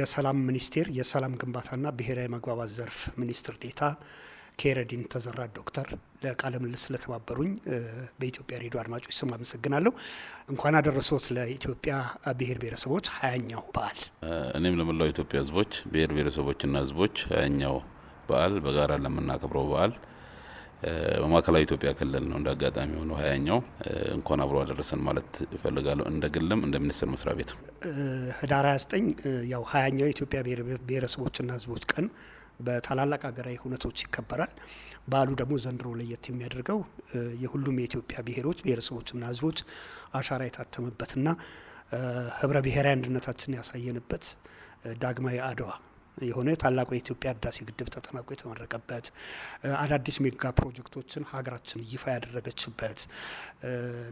የሰላም ሚኒስቴር የሰላም ግንባታና ብሔራዊ መግባባት ዘርፍ ሚኒስትር ዴኤታ ኬረዲን ተዘራ ዶክተር ለቃለ ምልልስ ስለተባበሩኝ በኢትዮጵያ ሬዲዮ አድማጮች ስም አመሰግናለሁ። እንኳን አደረሶት ለኢትዮጵያ ብሔር ብሔረሰቦች 20ኛው በዓል። እኔም ለመላው ኢትዮጵያ ሕዝቦች ብሔር ብሔረሰቦችና ሕዝቦች 20ኛው በዓል በጋራ ለምናከብረው በዓል በማዕከላዊ ኢትዮጵያ ክልል ነው እንዳጋጣሚ ሆኖ 20ኛው እንኳን አብሮ አደረሰን ማለት እፈልጋለሁ። እንደግልም እንደ ሚኒስትር መስሪያ ቤት ህዳር 29 ያው 20ኛው የኢትዮጵያ ብሔር ብሔረሰቦችና ሕዝቦች ቀን በታላላቅ ሀገራዊ ሁነቶች ይከበራል። በዓሉ ደግሞ ዘንድሮ ለየት የሚያደርገው የሁሉም የኢትዮጵያ ብሔሮች ብሔረሰቦችና ሕዝቦች አሻራ የታተመበትና ህብረ ብሔራዊ አንድነታችን ያሳየንበት ዳግማዊ አድዋ የሆነ ታላቁ የኢትዮጵያ ህዳሴ ግድብ ተጠናቆ የተመረቀበት አዳዲስ ሜጋ ፕሮጀክቶችን ሀገራችን ይፋ ያደረገችበት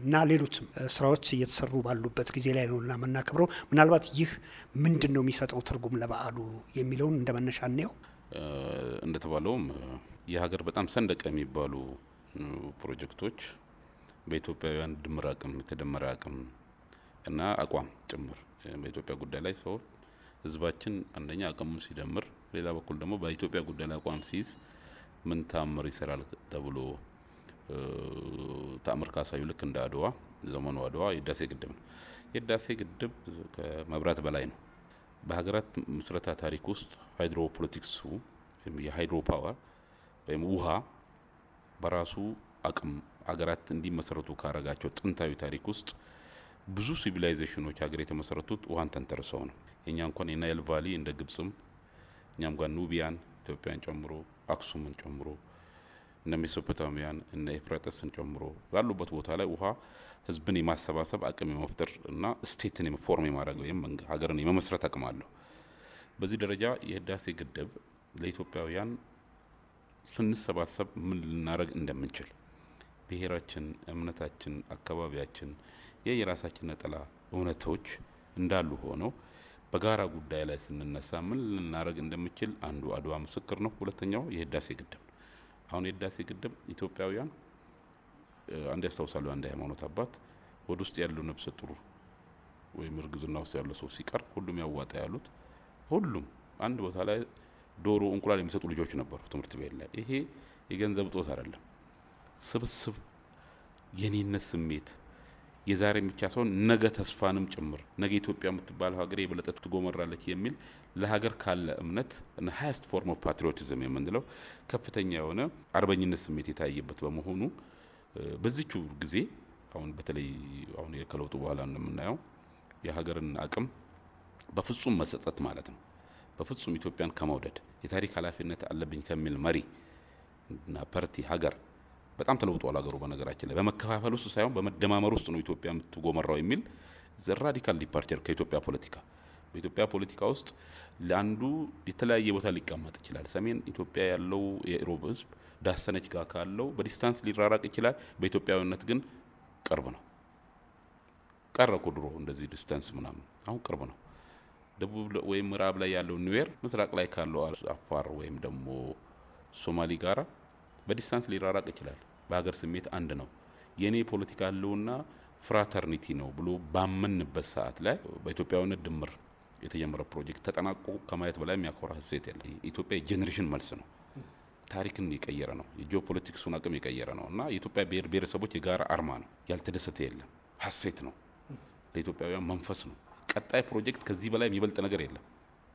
እና ሌሎችም ስራዎች እየተሰሩ ባሉበት ጊዜ ላይ ነውና መናከብረው። ምናልባት ይህ ምንድነው የሚሰጠው ትርጉም ለበዓሉ የሚለውን እንደመነሻ እንየው። እንደተባለውም የሀገር በጣም ሰንደቅ የሚባሉ ፕሮጀክቶች በኢትዮጵያውያን ድምር አቅም የተደመረ አቅም እና አቋም ጭምር በኢትዮጵያ ጉዳይ ላይ ሰው ህዝባችን አንደኛ አቅሙን ሲደምር፣ ሌላ በኩል ደግሞ በኢትዮጵያ ጉዳይ ላይ አቋም ሲይዝ ምን ታምር ይሰራል ተብሎ ታምር ካሳዩ ልክ እንደ አድዋ ዘመኑ አድዋ የህዳሴ ግድብ ነው። የህዳሴ ግድብ ከመብራት በላይ ነው። በሀገራት ምስረታ ታሪክ ውስጥ ሃይድሮ ፖለቲክሱ የሃይድሮ ፓወር ወይም ውሃ በራሱ አቅም ሀገራት እንዲመሰረቱ ካረጋቸው ጥንታዊ ታሪክ ውስጥ ብዙ ሲቪላይዜሽኖች ሀገር የተመሰረቱት ውሃን ተንተርሰው ነው። እኛ እንኳን የናይል ቫሊ እንደ ግብጽም እኛም ጋር ኑቢያን ኢትዮጵያን ጨምሮ አክሱምን ጨምሮ እነ ሜሶፖታሚያን እነ ኤፍራጥስን ጨምሮ ባሉበት ቦታ ላይ ውሃ ህዝብን የማሰባሰብ አቅም የመፍጠር እና ስቴትን የፎርም የማድረግ ወይም ሀገርን የመመስረት አቅም አለው። በዚህ ደረጃ የህዳሴ ግድብ ለኢትዮጵያውያን ስንሰባሰብ ምን ልናደርግ እንደምንችል ብሔራችን፣ እምነታችን፣ አካባቢያችን የራሳችን ነጠላ እውነቶች እንዳሉ ሆነው በጋራ ጉዳይ ላይ ስንነሳ ምን ልናደርግ እንደምንችል አንዱ አድዋ ምስክር ነው። ሁለተኛው የህዳሴ ግድብ ነው። አሁን የህዳሴ ግድብ ኢትዮጵያውያን አንድ ያስታውሳሉ። አንድ ሃይማኖት አባት ወደ ውስጥ ያለው ነፍሰ ጡር ወይም እርግዝና ውስጥ ያለው ሰው ሲቀር ሁሉም ያዋጣ ያሉት ሁሉም አንድ ቦታ ላይ ዶሮ እንቁላል የሚሰጡ ልጆች ነበሩ ትምህርት ቤት ላይ። ይሄ የገንዘብ እጦት አይደለም፣ ስብስብ የኔነት ስሜት የዛሬ ብቻ ሳይሆን ነገ ተስፋንም ጭምር ነገ ኢትዮጵያ የምትባል ሀገር የበለጠ ትጎመራለች የሚል ለሀገር ካለ እምነት እና ሃይስት ፎርም ኦፍ ፓትሪዮቲዝም የምንለው ከፍተኛ የሆነ አርበኝነት ስሜት የታየበት በመሆኑ በዚቹ ጊዜ አሁን በተለይ አሁን የከለውጡ በኋላ እንደምናየው የሀገርን አቅም በፍጹም መሰጠት ማለት ነው። በፍጹም ኢትዮጵያን ከመውደድ የታሪክ ኃላፊነት አለብኝ ከሚል መሪ እና ፓርቲ ሀገር በጣም ተለውጧል። ሀገሩ በነገራችን ላይ በመከፋፈል ውስጥ ሳይሆን በመደማመር ውስጥ ነው ኢትዮጵያ የምትጎመራው የሚል ራዲካል ዲፓርቸር ከኢትዮጵያ ፖለቲካ። በኢትዮጵያ ፖለቲካ ውስጥ ለአንዱ የተለያየ ቦታ ሊቀመጥ ይችላል። ሰሜን ኢትዮጵያ ያለው የኢሮብ ህዝብ ዳሰነች ጋር ካለው በዲስታንስ ሊራራቅ ይችላል። በኢትዮጵያዊነት ግን ቅርብ ነው። ቀረኩ ድሮ እንደዚህ ዲስታንስ ምናምን፣ አሁን ቅርብ ነው። ደቡብ ወይም ምዕራብ ላይ ያለው ኒዌር ምስራቅ ላይ ካለው አፋር ወይም ደግሞ ሶማሊ ጋራ በዲስታንስ ሊራራቅ ይችላል። በሀገር ስሜት አንድ ነው። የኔ ፖለቲካ ያለውና ፍራተርኒቲ ነው ብሎ ባመንበት ሰዓት ላይ በኢትዮጵያዊነት ድምር የተጀመረ ፕሮጀክት ተጠናቆ ከማየት በላይ የሚያኮራ ሀሴት የለ። ኢትዮጵያ የጄኔሬሽን መልስ ነው። ታሪክን የቀየረ ነው። የጂኦፖለቲክሱን አቅም የቀየረ ነው እና የኢትዮጵያ ብሔር ብሔረሰቦች የጋራ አርማ ነው። ያልተደሰተ የለም። ሀሴት ነው። ለኢትዮጵያውያን መንፈስ ነው። ቀጣይ ፕሮጀክት ከዚህ በላይ የሚበልጥ ነገር የለም።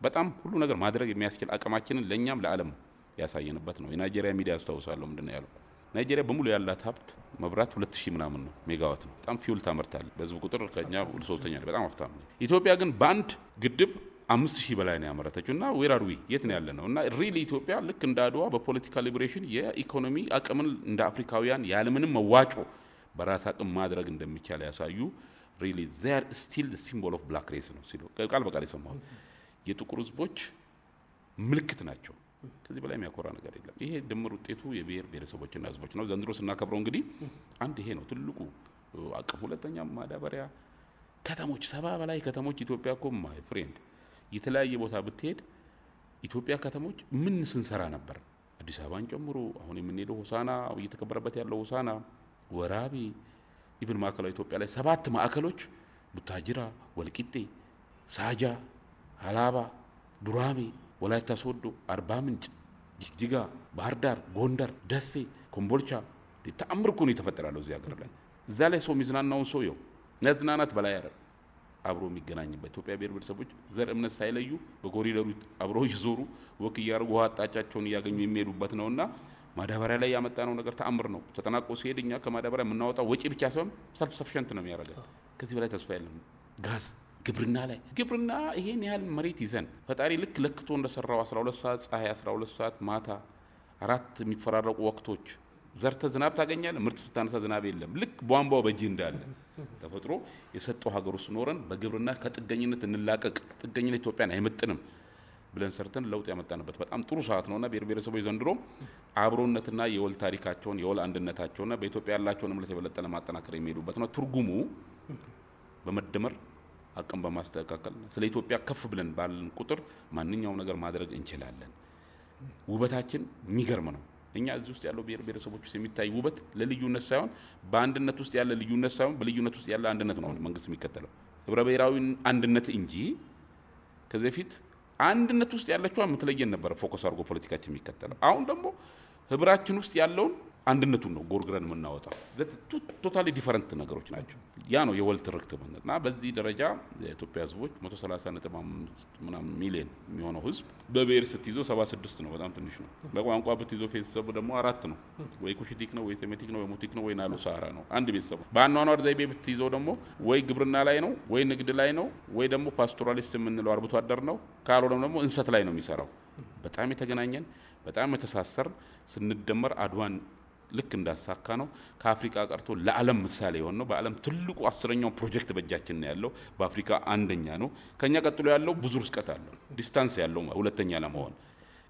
በጣም ሁሉ ነገር ማድረግ የሚያስችል አቅማችንን ለኛም ለዓለም ያሳየንበት ነው። የናይጄሪያ ሚዲያ አስተዋውሳለሁ ምንድነው ያለው? ናይጄሪያ በሙሉ ያላት ሀብት መብራት 2000 ምናምን ነው ሜጋዋት ነው። በጣም ፊውል ታመርታለች። በህዝብ ቁጥር ከኛ ሶስተኛ ነው። በጣም ሀብታም ነው። ኢትዮጵያ ግን በአንድ ግድብ 5000 በላይ ነው ያመረተችው እና ዌር አር ዊ የት ነው ያለ ነው? እና ሪሊ ኢትዮጵያ ልክ እንደ አድዋ በፖለቲካ ሊበሬሽን የኢኮኖሚ አቅምን እንደ አፍሪካውያን ያለምንም መዋጮ በራስ አቅም ማድረግ እንደሚቻል ያሳዩ ሪሊ ዜር ስቲል ዘ ሲምቦል ኦፍ ብላክ ሬስ ነው ሲሉ ቃል በቃል የሰማሁት የጥቁር ህዝቦች ምልክት ናቸው። ከዚህ በላይ የሚያኮራ ነገር የለም። ይሄ ድምር ውጤቱ የብሔር ብሔረሰቦችና ህዝቦች ነው። ዘንድሮ ስናከብረው እንግዲህ አንድ ይሄ ነው ትልቁ አቅም። ሁለተኛም ማዳበሪያ ከተሞች 70 በላይ ከተሞች ኢትዮጵያ እኮ ማይ ፍሬንድ የተለያየ ቦታ ብትሄድ ኢትዮጵያ ከተሞች ምን ስንሰራ ነበር? አዲስ አበባን ጨምሮ አሁን የምንሄደው ሆሳና እየተከበረበት ያለው ሆሳና፣ ወራቢ ኢብን ማዕከላዊ ኢትዮጵያ ላይ 7 ማዕከሎች ቡታጅራ፣ ወልቂጤ፣ ሳጃ፣ ሀላባ ዱራሜ፣ ወላይታ ሶዶ፣ አርባ ምንጭ፣ ጅግጅጋ፣ ባህር ዳር፣ ጎንደር፣ ደሴ፣ ኮምቦልቻ ተአምር እኮ ነው የተፈጠራለው እዚህ ሀገር ላይ። እዛ ላይ ሰው ሚዝናናውን ሰው ይው ነዝናናት በላይ አይደል አብሮ የሚገናኝበት ኢትዮጵያ ብሔር ብሔረሰቦች ዘር እምነት ሳይለዩ በኮሪደሩ አብሮ ይዞሩ ወክ ያርጉ አጣጫቸውን ያገኙ የሚሄዱበት ነውና ማዳበሪያ ላይ ያመጣነው ነገር ተአምር ነው። ተጠናቆ ሲሄድኛ ከማዳበሪያ የምናወጣው ወጪ ብቻ ሳይሆን ሰልፍ ሰፊሸንት ነው የሚያደርገው። ከዚህ በላይ ተስፋ የለም። ጋዝ ግብርና ላይ ግብርና ይሄን ያህል መሬት ይዘን ፈጣሪ ልክ ለክቶ እንደሰራው 12 ሰዓት ፀሐይ 12 ሰዓት ማታ አራት የሚፈራረቁ ወቅቶች ዘርተ ዝናብ ታገኛለህ። ምርት ስታነሳ ዝናብ የለም። ልክ ቧንቧው በእጅ እንዳለ ተፈጥሮ የሰጠው ሀገር ውስጥ ኖረን በግብርና ከጥገኝነት እንላቀቅ። ጥገኝነት ኢትዮጵያን አይመጥንም ብለን ሰርተን ለውጥ ያመጣንበት በጣም ጥሩ ሰዓት ነውና ብሔር ብሔረሰቦች ዘንድሮ አብሮነትና የወል ታሪካቸውን የወል አንድነታቸውና በኢትዮጵያ ያላቸውን እምነት የበለጠ ለማጠናከር የሚሄዱበት ነው። ትርጉሙ በመደመር አቅም በማስተካከል ስለ ኢትዮጵያ ከፍ ብለን ባለን ቁጥር ማንኛውም ነገር ማድረግ እንችላለን። ውበታችን የሚገርም ነው። እኛ እዚህ ውስጥ ያለው ብሔር ብሔረሰቦች ውስጥ የሚታይ ውበት ለልዩነት ሳይሆን በአንድነት ውስጥ ያለ ልዩነት ሳይሆን በልዩነት ውስጥ ያለ አንድነት ነው መንግስት የሚከተለው ህብረ ብሔራዊ አንድነት እንጂ ከዚህ በፊት አንድነት ውስጥ ያለችው የምትለየን ነበር ፎከስ አድርጎ ፖለቲካችን የሚከተለው። አሁን ደግሞ ህብራችን ውስጥ ያለውን አንድነቱን ነው ጎርግረን የምናወጣው። ቶታሊ ዲፈረንት ነገሮች ናቸው። ያ ነው የወል ትርክት እና በዚህ ደረጃ የኢትዮጵያ ህዝቦች 130.5 ሚሊዮን የሚሆነው ህዝብ በብሔር ስትይዘው 76 ነው፣ በጣም ትንሽ ነው። በቋንቋ ብትይዘው ቤተሰቡ ደግሞ 4 ነው፣ ወይ ኩሽቲክ ነው፣ ወይ ሴሜቲክ ነው፣ ወይ ሙቲክ ነው፣ ወይ ናሎ ሳራ ነው አንድ ቤተሰቡ። በአኗኗር ዘይቤ ብትይዘው ደግሞ ወይ ግብርና ላይ ነው፣ ወይ ንግድ ላይ ነው፣ ወይ ደግሞ ፓስቶራሊስት የምንለው አርብቶ አደር ነው፣ ካልሆነም ደግሞ እንሰት ላይ ነው የሚሰራው። በጣም የተገናኘን በጣም የተሳሰር ስንደመር አድዋን ልክ እንዳሳካ ነው። ከአፍሪካ ቀርቶ ለዓለም ምሳሌ የሆነ ነው። በዓለም ትልቁ 10ኛው ፕሮጀክት በእጃችን ነው ያለው። በአፍሪካ አንደኛ ነው። ከኛ ቀጥሎ ያለው ብዙ ርቀት አለው፣ ዲስታንስ ያለው ሁለተኛ ለመሆን።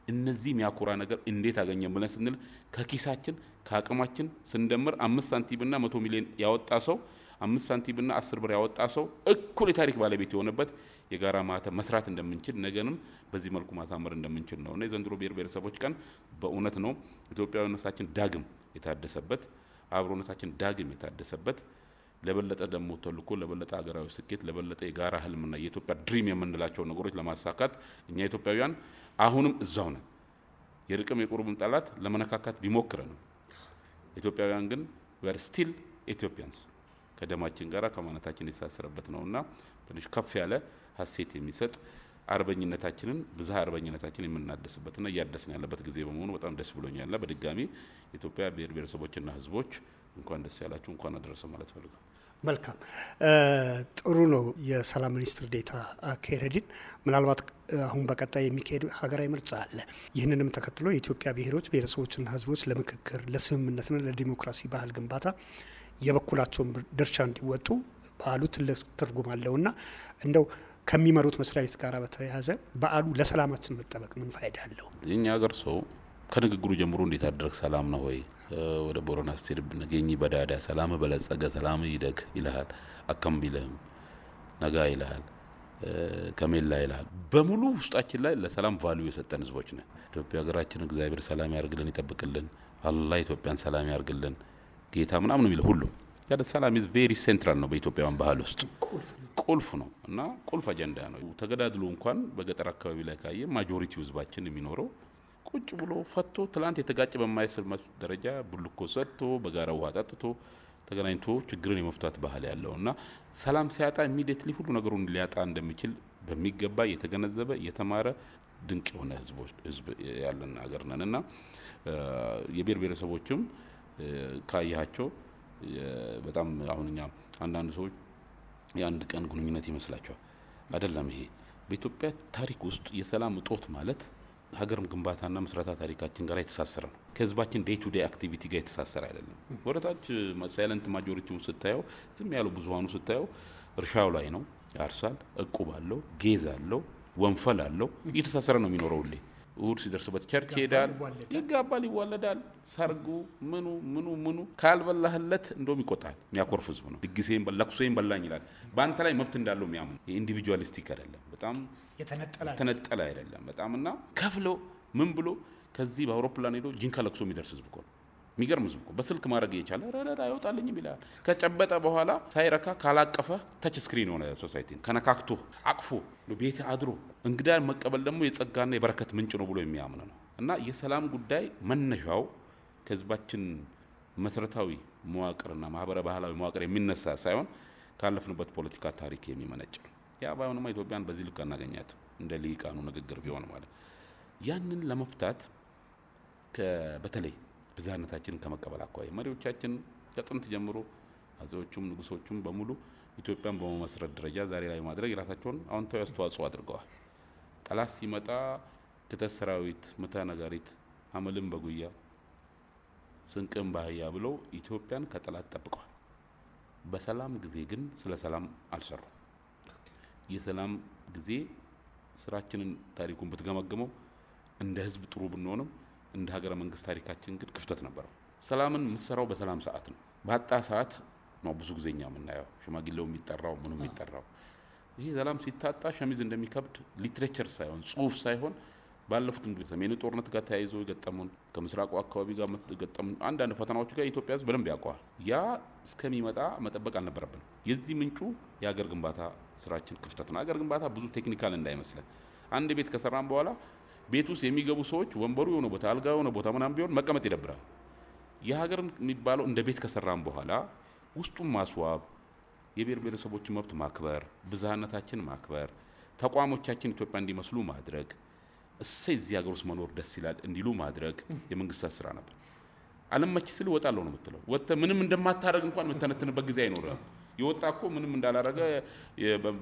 እነዚህ የሚያኮራ ነገር እንዴት አገኘን ብለን ስንል ከኪሳችን ከአቅማችን ስንደምር 5 ሳንቲምና 100 ሚሊዮን ያወጣ ሰው 5 ሳንቲምና 10 ብር ያወጣ ሰው እኩል የታሪክ ባለቤት የሆነበት የጋራ ማህተም መስራት እንደምንችል ነገንም በዚህ መልኩ ማሳመር እንደምንችል ነው። እና የዘንድሮ ብሔር ብሔረሰቦች ቀን በእውነት ነው ኢትዮጵያዊነታችን ዳግም የታደሰበት፣ አብሮነታችን ዳግም የታደሰበት፣ ለበለጠ ደግሞ ተልኮ ለበለጠ ሀገራዊ ስኬት ለበለጠ የጋራ ህልምና የኢትዮጵያ ድሪም የምንላቸው ነገሮች ለማሳካት እኛ ኢትዮጵያውያን አሁንም እዛው ነን። የርቅም የቁርብም ጠላት ለመነካካት ቢሞክረንም ኢትዮጵያውያን ግን we are still Ethiopians ከደማችን ጋራ ከማንነታችን የተሳሰረበት ነውና ትንሽ ከፍ ያለ ሀሴት የሚሰጥ አርበኝነታችንን ብዝሃ አርበኝነታችንን የምናደስበትና እያደስን ያለበት ጊዜ በመሆኑ በጣም ደስ ብሎኛልና በድጋሚ ኢትዮጵያ ብሔር ብሔረሰቦችና ህዝቦች እንኳን ደስ ያላችሁ እንኳን አደረሰ ማለት ፈልጋለሁ። መልካም ጥሩ ነው። የሰላም ሚኒስትር ዴኤታ ከረዲን ምናልባት አሁን በቀጣይ የሚካሄድ ሀገራዊ ምርጫ አለ። ይህንንም ተከትሎ የኢትዮጵያ ብሔሮች ብሔረሰቦችና ህዝቦች ለምክክር ለስምምነትና ለዲሞክራሲ ባህል ግንባታ የበኩላቸውን ድርሻ እንዲወጡ በዓሉ ትልቅ ትርጉም አለውና እንደው ከሚመሩት መስሪያ ቤት ጋር በተያያዘ በዓሉ ለሰላማችን መጠበቅ ምን ፋይዳ አለው? የኛ ሀገር ሰው ከንግግሩ ጀምሮ እንዴት አደረክ ሰላም ነው ወይ ወደ ቦረና ስትሄድ ነገኝ በዳዳ ሰላም በለጸገ ሰላም ይደግ ይልሃል። አከም ቢልህም ነጋ ይልሃል፣ ከሜላ ይልሃል። በሙሉ ውስጣችን ላይ ለሰላም ቫልዩ የሰጠን ህዝቦች ነን። ኢትዮጵያ ሀገራችን እግዚአብሔር ሰላም ያርግልን ይጠብቅልን። አላህ ኢትዮጵያን ሰላም ያርግልን ጌታ ምናምን የሚለው ሁሉ ያለ ሰላም is very central ነው በኢትዮጵያውያን ባህል ውስጥ ቁልፍ ነው እና ቁልፍ አጀንዳ ነው። ተገዳድሎ እንኳን በገጠር አካባቢ ላይ ካየ ማጆሪቲው ህዝባችን የሚኖረው ቁጭ ብሎ ፈቶ ትላንት የተጋጨ በማይስል ደረጃ ብልኮ ሰጥቶ በጋራ ውሃ ጠጥቶ ተገናኝቶ ችግርን የመፍታት ባህል ያለውና ሰላም ሲያጣ ኢሚዲየትሊ ሁሉ ነገሩን ሊያጣ እንደሚችል በሚገባ የተገነዘበ የተማረ ድንቅ የሆነ ህዝብ ያለን ሀገር ነንና የብሔር ብሔረሰቦችም ካያቸው በጣም አሁንኛ አንዳንድ ሰዎች የአንድ ቀን ግንኙነት ይመስላቸዋል። አይደለም። ይሄ በኢትዮጵያ ታሪክ ውስጥ የሰላም እጦት ማለት ሀገርም ግንባታና መስራታ ታሪካችን ጋር የተሳሰረ ነው። ከህዝባችን ዴይ ቱ ዴይ አክቲቪቲ ጋር የተሳሰረ አይደለም። ወረታች ሳይለንት ማጆሪቲውን ስታየው ዝም ያለው ብዙሃኑ ስታየው እርሻው ላይ ነው ያርሳል፣ እቁብ አለው፣ ጌዝ አለው፣ ወንፈል አለው፣ እየተሳሰረ ነው የሚኖረው። ሁሌ እሁድ ሲደርስበት ቸርች ይሄዳል፣ ይጋባል፣ ይዋለዳል። ሰርጉ ምኑ ካልበላህለት እንደውም ይቆጣል። የሚያኮርፍ ህዝብ ነው። ድግሴን ለቅሶዬን በላኝ ይላል። በአንተ ላይ መብት እንዳለው የሚያምን የኢንዲቪጁዋሊስቲክ አይደለም፣ በጣም የተነጠለ አይደለም በጣም እና ከፍሎ ምን ብሎ ከዚህ በአውሮፕላን ሄዶ ጂንካ ለቅሶ የሚደርስ ህዝብ እኮ ነው። የሚገርም ህዝብ እኮ በስልክ ማድረግ እየቻለ ረረራ አይወጣልኝም ይላል። ከጨበጠ በኋላ ሳይረካ ካላቀፈ ተች ስክሪን ሆነ ሶሳይቲን ከነካክቶ አቅፎ ቤት አድሮ እንግዳ መቀበል ደግሞ የጸጋና የበረከት ምንጭ ነው ብሎ የሚያምን ነው። እና የሰላም ጉዳይ መነሻው ከህዝባችን መሰረታዊ መዋቅርና ማህበረ ባህላዊ መዋቅር የሚነሳ ሳይሆን ካለፍንበት ፖለቲካ ታሪክ የሚመነጭ ነው። ያ ባይሆንማ ኢትዮጵያን በዚህ ልክ አናገኛት እንደ ሊቃኑ ንግግር ቢሆን ማለት ያንን ለመፍታት በተለይ ብዝሃነታችንን ከመቀበል አኳያ መሪዎቻችን ከጥንት ጀምሮ አጼዎቹም ንጉሶቹም በሙሉ ኢትዮጵያን በመመስረት ደረጃ ዛሬ ላይ ማድረግ የራሳቸውን አዎንታዊ አስተዋጽኦ አድርገዋል። ጠላት ሲመጣ ክተት ሰራዊት ምታ ነጋሪት አመልም በጉያ ስንቅም ባህያ ብለው ኢትዮጵያን ከጠላት ጠብቀዋል። በሰላም ጊዜ ግን ስለ ሰላም አልሰሩም። የሰላም ጊዜ ስራችንን ታሪኩን ብትገመግመው እንደ ህዝብ ጥሩ ብንሆንም እንደ ሀገረ መንግስት ታሪካችን ግን ክፍተት ነበረው። ሰላምን የምትሰራው በሰላም ሰዓት ነው። ባጣ ሰዓት ነው ብዙ ጊዜኛ የምናየው ሽማግሌው የሚጠራው ምኑ የሚጠራው። ይሄ ሰላም ሲታጣ ሸሚዝ እንደሚከብድ ሊትሬቸር ሳይሆን ጽሁፍ ሳይሆን ባለፉት እንግዲህ ሰሜኑ ጦርነት ጋር ተያይዞ የገጠሙን ከምስራቁ አካባቢ ጋር የገጠሙን አንዳንድ ፈተናዎች ጋር ኢትዮጵያ ህዝብ በደንብ ያውቀዋል። ያ እስከሚመጣ መጠበቅ አልነበረብንም። የዚህ ምንጩ የሀገር ግንባታ ስራችን ክፍተት ነው። ሀገር ግንባታ ብዙ ቴክኒካል እንዳይመስለን። አንድ ቤት ከሰራን በኋላ ቤት ውስጥ የሚገቡ ሰዎች ወንበሩ የሆነ ቦታ አልጋ የሆነ ቦታ ምናምን ቢሆን መቀመጥ ይደብራል። የሀገር የሚባለው እንደ ቤት ከሰራን በኋላ ውስጡን ማስዋብ፣ የብሔር ብሔረሰቦችን መብት ማክበር፣ ብዝሃነታችን ማክበር፣ ተቋሞቻችን ኢትዮጵያ እንዲመስሉ ማድረግ፣ እሰይ እዚህ ሀገር ውስጥ መኖር ደስ ይላል እንዲሉ ማድረግ የመንግስታት ስራ ነበር። አለመች ስል እወጣለሁ ነው የምትለው። ወጥተህ ምንም እንደማታረግ እንኳን የምተነትንበት ጊዜ አይኖርም። የወጣ እኮ ምንም እንዳላረገ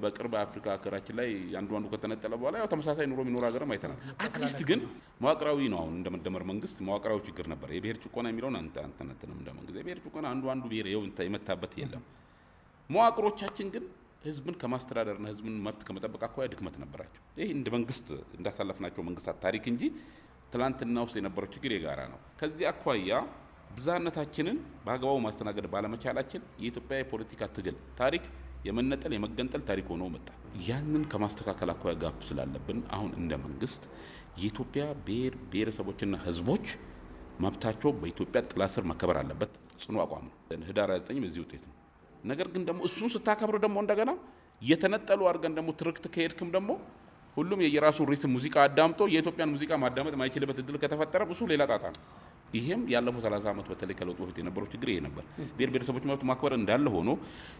በቅርብ አፍሪካ ሀገራችን ላይ አንዱ ከተነጠለ በኋላ ያው ተመሳሳይ ኑሮ የሚኖር ሀገርም አይተናል። አትሊስት ግን መዋቅራዊ ነው። አሁን እንደመደመር መንግስት መዋቅራዊ ችግር ነበር። የብሔር ጭቆና የሚለውን አንተነትንም እንደ መንግስት የብሔር ጭቆና አንዱ ብሔር የመታበት የለም። መዋቅሮቻችን ግን ህዝብን ከማስተዳደርና ህዝብን መብት ከመጠበቅ አኳያ ድክመት ነበራቸው። ይሄ እንደ መንግስት እንዳሳለፍናቸው መንግስታት ታሪክ እንጂ ትላንትና ውስጥ የነበረው ችግር የጋራ ነው። ከዚህ አኳያ ብዝሃነታችንን በአግባቡ ማስተናገድ ባለመቻላችን የኢትዮጵያ የፖለቲካ ትግል ታሪክ የመነጠል የመገንጠል ታሪክ ሆኖ መጣ። ያንን ከማስተካከል አኳያ ጋፕ ስላለብን አሁን እንደ መንግስት የኢትዮጵያ ብሔር ብሔረሰቦችና ህዝቦች መብታቸው በኢትዮጵያ ጥላ ስር መከበር አለበት ጽኑ አቋም ነው። ህዳር 29 በዚህ ውጤት ነው። ነገር ግን ደግሞ እሱን ስታከብር ደግሞ እንደገና የተነጠሉ አድርገን ደግሞ ትርክት ከሄድክም ደግሞ ሁሉም የየራሱን ሪትም ሙዚቃ አዳምጦ የኢትዮጵያን ሙዚቃ ማዳመጥ ማይችልበት እድል ከተፈጠረ እሱ ሌላ ጣጣ ነው። ይሄም ያለፈው 30 ዓመት በተለይ ከለውጡ በፊት የነበረው ችግር ይሄ ነበር። ብሔር ብሔረሰቦች መብት ማክበር እንዳለ ሆኖ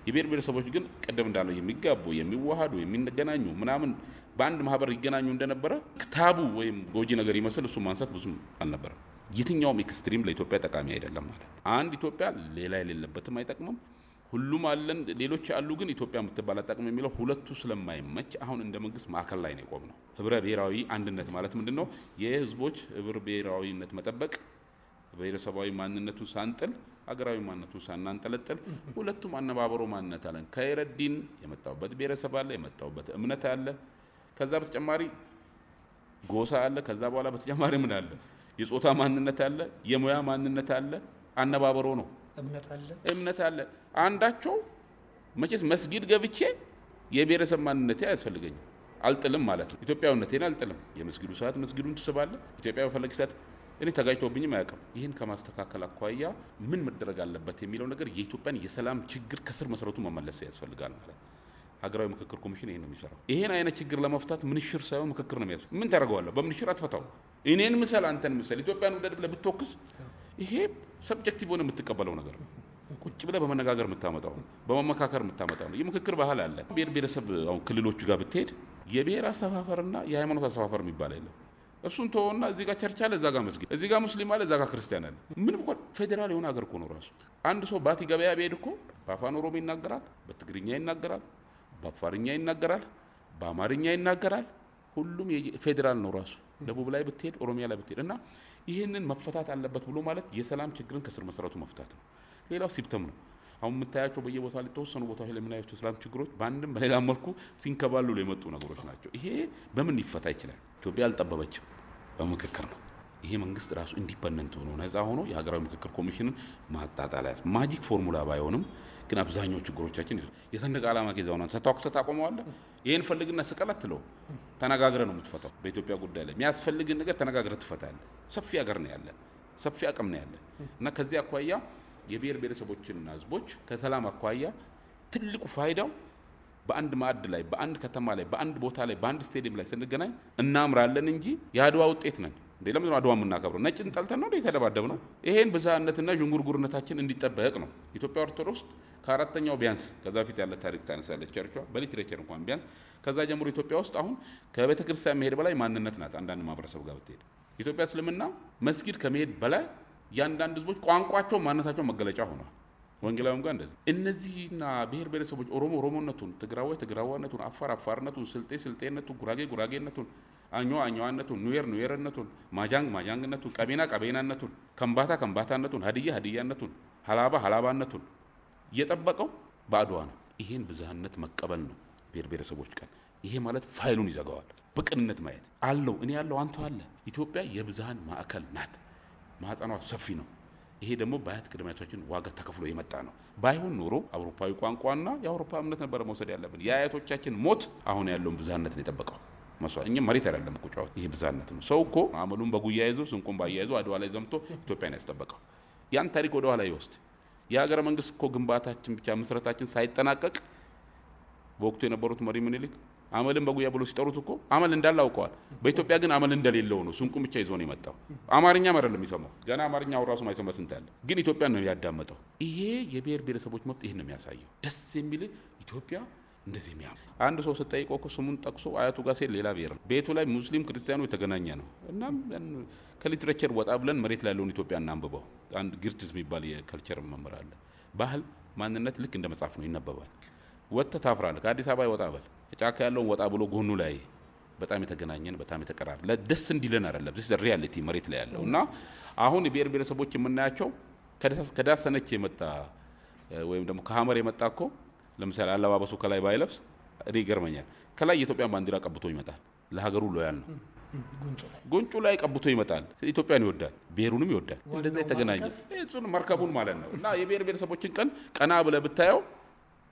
የብሔር ብሔረሰቦች ግን ቀደም እንዳለው የሚጋቡ የሚዋሃዱ የሚገናኙ ምናምን በአንድ ማህበር ይገናኙ እንደነበረ ታቡ ወይም ጎጂ ነገር ይመስል እሱ ማንሳት ብዙም አልነበረም። የትኛውም ኤክስትሪም ለኢትዮጵያ ጠቃሚ አይደለም ማለት አንድ ኢትዮጵያ ሌላ የሌለበትም አይጠቅምም። ሁሉም አለን ሌሎች አሉ ግን ኢትዮጵያ የምትባል አጠቅም የሚለው ሁለቱ ስለማይመች አሁን እንደ መንግስት ማዕከል ላይ ነው የቆምነው። ህብረ ብሔራዊ አንድነት ማለት ምንድነው? የህዝቦች ህብረ ብሔራዊነት መጠበቅ፣ ብሔረሰባዊ ማንነቱን ሳንጥል አገራዊ ማንነቱን ሳናንጠለጥል ሁለቱም አነባበሮ ማንነት አለን። ከይረዲን የመጣውበት ብሔረሰብ አለ፣ የመጣውበት እምነት አለ፣ ከዛ በተጨማሪ ጎሳ አለ፣ ከዛ በኋላ በተጨማሪ ምን አለ? የጾታ ማንነት አለ፣ የሙያ ማንነት አለ፣ አነባበሮ ነው እምነት አለ። አንዳቸው መቼስ መስጊድ ገብቼ የብሔረሰብ ማንነቴ አያስፈልገኝም አልጥልም ማለት ነው። ኢትዮጵያዊነቴን አልጥልም። የመስጊዱ ሰዓት መስጊዱን ትስባለ። ኢትዮጵያ በፈለግ ሰዓት እኔ ተጋጭቶብኝም አያውቅም። ይህን ከማስተካከል አኳያ ምን መደረግ አለበት የሚለው ነገር የኢትዮጵያን የሰላም ችግር ከስር መሰረቱ መመለስ ያስፈልጋል ማለት ነው። ሀገራዊ ምክክር ኮሚሽን ይሄን ነው የሚሰራው። ይሄን አይነት ችግር ለመፍታት ምንሽር ሳይሆን ምክክር ነው የሚያስፈልግ። ምን ታደርገዋለህ? በምንሽር አትፈታው። እኔን ምሰል አንተን ምሰል ኢትዮጵያን ውደድ ብለህ ብትወክስ ይሄ ሰብጀክቲቭ ሆነ የምትቀበለው ነገር ነው። ቁጭ ብለህ በመነጋገር የምታመጣው ነው፣ በመመካከር የምታመጣው ነው። የምክክር ባህል አለ። ብሔር ብሔረሰብ አሁን ክልሎቹ ጋር ብትሄድ የብሔር አሰፋፈርና የሃይማኖት አሰፋፈር የሚባል የለም። እሱን ተወውና እዚህ ጋር ቸርች አለ፣ እዛ ጋር መስጊድ፣ እዚህ ጋር ሙስሊም አለ፣ እዛ ጋር ክርስቲያን አለ። ምንም እንኳን ፌዴራል የሆነ ሀገር እኮ ነው ራሱ። አንድ ሰው ባቲ ገበያ ቢሄድ እኮ በአፋን ኦሮሞ ይናገራል፣ በትግርኛ ይናገራል፣ በአፋርኛ ይናገራል፣ በአማርኛ ይናገራል። ሁሉም ፌዴራል ነው ራሱ። ደቡብ ላይ ብትሄድ፣ ኦሮሚያ ላይ ብትሄድ እና ይህንን መፈታት አለበት ብሎ ማለት የሰላም ችግርን ከስር መሰረቱ መፍታት ነው። ሌላው ሲምፕተም ነው። አሁን የምታያቸው በየቦታው ላይ ተወሰኑ ቦታዎች ላይ የምናያቸው ሰላም ችግሮች በአንድም በሌላ መልኩ ሲንከባለሉ የመጡ ነገሮች ናቸው። ይሄ በምን ሊፈታ ይችላል? ኢትዮጵያ አልጠበበችም፣ በምክክር ነው። ይሄ መንግስት ራሱ ኢንዲፔንደንት ሆኖ ነፃ ሆኖ የሀገራዊ ምክክር ኮሚሽንን ማጣጣላት ማጂክ ፎርሙላ ባይሆንም ግን አብዛኛው ችግሮቻችን የሰንደቅ ዓላማ ከዛውና ተታክሰ ታቆመዋለህ። ይሄን ፈልግና ስቀለትለው ተነጋግረ ነው የምትፈታው። በኢትዮጵያ ጉዳይ ላይ የሚያስፈልግን ነገር ተነጋግረ ትፈታለህ። ሰፊ ሀገር ነው ያለን። ሰፊ አቅም ነው ያለን እና ከዚህ አኳያ የብሔር ብሔረሰቦችና ህዝቦች ከሰላም አኳያ ትልቁ ፋይዳው በአንድ ማዕድ ላይ በአንድ ከተማ ላይ በአንድ ቦታ ላይ በአንድ ስቴዲየም ላይ ስንገናኝ እናምራለን እንጂ የአድዋ ውጤት ነን እንዴ? ለምን ነው አድዋ የምናከብረው? ነጭን ጠልተን ነው የተደባደብ ነው? ይሄን ብዝሃነትና ዥንጉርጉርነታችን እንዲጠበቅ ነው። ኢትዮጵያ ኦርቶዶክስ ከአራተኛው ቢያንስ ከዛ በፊት ያለ ታሪክ ታነሳለች ቸርቿ በሊትሬቸር እንኳን ቢያንስ ከዛ ጀምሮ ኢትዮጵያ ውስጥ አሁን ከቤተ ክርስቲያን መሄድ በላይ ማንነት ናት። አንዳንድ ማህበረሰብ ጋር ብትሄድ ኢትዮጵያ እስልምና መስጊድ ከመሄድ በላይ ያንዳንድ ህዝቦች ቋንቋቸው ማንነታቸው መገለጫ ሆኗል። ወንጌላውም ጋር እንደዚህ እነዚህና ብሔር ብሔረሰቦች ኦሮሞ ኦሮሞነቱን፣ ትግራዋይ ትግራዋነቱን፣ አፋር አፋርነቱን፣ ስልጤ ስልጤነቱን፣ ጉራጌ ጉራጌነቱን፣ አኛዋ አኛዋነቱን፣ ኑዌር ኑዌርነቱን፣ ማጃንግ ማጃንግነቱን፣ ቀቤና ቀቤናነቱን፣ ከምባታ ከምባታነቱን፣ ሀዲያ ሀዲያነቱን፣ ሀላባ ሀላባነቱን እየጠበቀው በአድዋ ነው። ይሄን ብዝሃነት መቀበል ነው ብሔር ብሔረሰቦች ቀን። ይሄ ማለት ፋይሉን ይዘጋዋል። በቅንነት ማየት አለው እኔ ያለው አንተ አለ። ኢትዮጵያ የብዝሃን ማዕከል ናት። ማህፀኗ ሰፊ ነው። ይሄ ደግሞ በአያት ቅድሚያቶቻችን ዋጋ ተከፍሎ የመጣ ነው። ባይሆን ኖሮ አውሮፓዊ ቋንቋና የአውሮፓ እምነት ነበር መውሰድ ያለብን። የአያቶቻችን ሞት አሁን ያለውን ብዝሃነት ነው የጠበቀው። መስዋዕት እኛ መሬት አይደለም እኮ ጫወት፣ ይሄ ብዝሃነት ነው። ሰው እኮ አመሉን በጉያ ይዞ ስንቁን ባያይዞ አድዋ ላይ ዘምቶ ኢትዮጵያን ያስጠበቀው ያን ታሪክ ወደ ኋላ ይወስድ። የሀገረ መንግስት እኮ ግንባታችን ብቻ መስረታችን ሳይጠናቀቅ በወቅቱ የነበሩት መሪ ምኒልክ አመልን በጉያ ብሎ ሲጠሩት እኮ አመል እንዳለ አውቀዋል። በኢትዮጵያ ግን አመል እንደሌለው ነው ስንቁን ብቻ ይዞ ነው የመጣው። አማርኛም አይደለም የሚሰማው፣ ገና አማርኛው ራሱ ማይሰማ ስንት አለ። ግን ኢትዮጵያን ነው ያዳመጠው። ይሄ የብሔር ብሔረሰቦች መብት ይሄን ነው የሚያሳየው። ደስ የሚል ኢትዮጵያ እንደዚህ የሚያም አንድ ሰው ስጠይቀው እኮ ስሙን ጠቅሶ አያቱ ጋር ሲል ሌላ ብሔር ነው። ቤቱ ላይ ሙስሊም ክርስቲያኑ የተገናኘ ነው። እና ከሊትሬቸር ወጣ ብለን መሬት ላይ ያለውን ኢትዮጵያ እናንብበው። አንድ ግርትዝ የሚባል የከልቸር መምህር አለ። ባህል ማንነት ልክ እንደ መጽሐፍ ነው ይነበባል። ወጥተህ ታፍራለህ። ከአዲስ አበባ ይወጣ በል ጫካ ያለውን ወጣ ብሎ ጎኑ ላይ በጣም የተገናኘን በጣም የተቀራረ ለደስ እንዲለን አይደለም። this is the reality መሬት ላይ ያለው እና አሁን የብሔር ብሔረሰቦች የምናያቸው ከዳሰነች የመጣ ወይም ደግሞ ከሀመር የመጣ እኮ ለምሳሌ አለባበሱ ከላይ ባይለብስ እኔ ይገርመኛል። ከላይ የኢትዮጵያን ባንዲራ ቀብቶ ይመጣል። ለሀገሩ ሎያል ነው። ጉንጩ ላይ ቀብቶ ይመጣል። ኢትዮጵያን ይወዳል፣ ብሔሩንም ይወዳል። እንደዛ የተገናኘ እሱን መርከቡን ማለት ነው። እና የብሔር ብሔረሰቦችን ቀን ቀና ብለህ ብታየው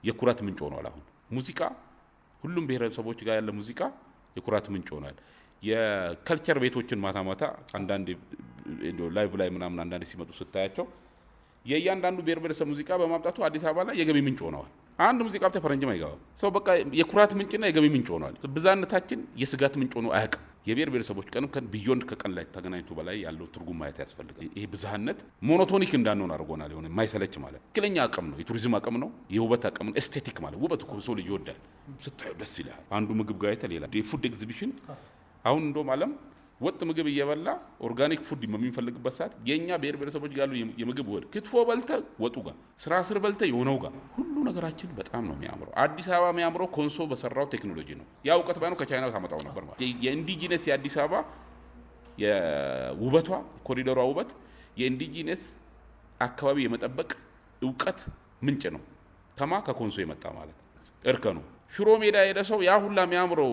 የኩራት ምንጭ ሆኗል። አሁን ሙዚቃ ሁሉም ብሔረሰቦች ጋር ያለ ሙዚቃ የኩራት ምንጭ ሆኗል። የከልቸር ቤቶችን ማታ ማታ አንዳንድ ላይቭ ላይ ምናምን አንዳንድ ሲመጡ ስታያቸው የእያንዳንዱ ብሔር ብሔረሰብ ሙዚቃ በማምጣቱ አዲስ አበባ ላይ የገቢ ምንጭ ሆነዋል። አንድ ሙዚቃ ብቻ ፈረንጅም አይገባም። ሰው በቃ የኩራት ምንጭና የገቢ ምንጭ ሆኗል። ብዛነታችን የስጋት ምንጭ ሆኖ አያውቅም። የብሔር ብሔረሰቦች ቀን ቢዮንድ ከቀን ላይ ተገናኝቶ በላይ ያለው ትርጉም ማየት ያስፈልጋል። ይሄ ብዝሃነት ሞኖቶኒክ እንዳንሆን አድርጎናል። የሆነ የማይሰለች ማለት ትክክለኛ አቅም ነው። የቱሪዝም አቅም ነው። የውበት አቅም ነው። ኤስቴቲክ ማለት ውበት እኮ ሰው ልጅ ይወዳል። ስታዩ ደስ ይላል። አንዱ ምግብ ጋር ሌላ የፉድ ኤግዚቢሽን አሁን እንደውም ዓለም ወጥ ምግብ እየበላ ኦርጋኒክ ፉድ በሚፈልግበት ሰዓት የኛ ብሔር ብሔረሰቦች ጋር የምግብ ወድ ክትፎ በልተ ወጡ ጋር ስራ ስር በልተ የሆነው ጋር ሁሉ ነገራችን በጣም ነው የሚያምረው። አዲስ አበባ የሚያምረው ኮንሶ በሰራው ቴክኖሎጂ ነው። ያ እውቀት ባይኖር ከቻይና ታመጣው ነበር ማለት የኢንዲጂነስ የአዲስ አበባ የውበቷ ኮሪዶሯ ውበት የኢንዲጂነስ አካባቢ የመጠበቅ እውቀት ምንጭ ነው። ከኮንሶ የመጣ ማለት እርከኑ ሽሮ ሜዳ ሄደ ሰው ያ ሁላ የሚያምረው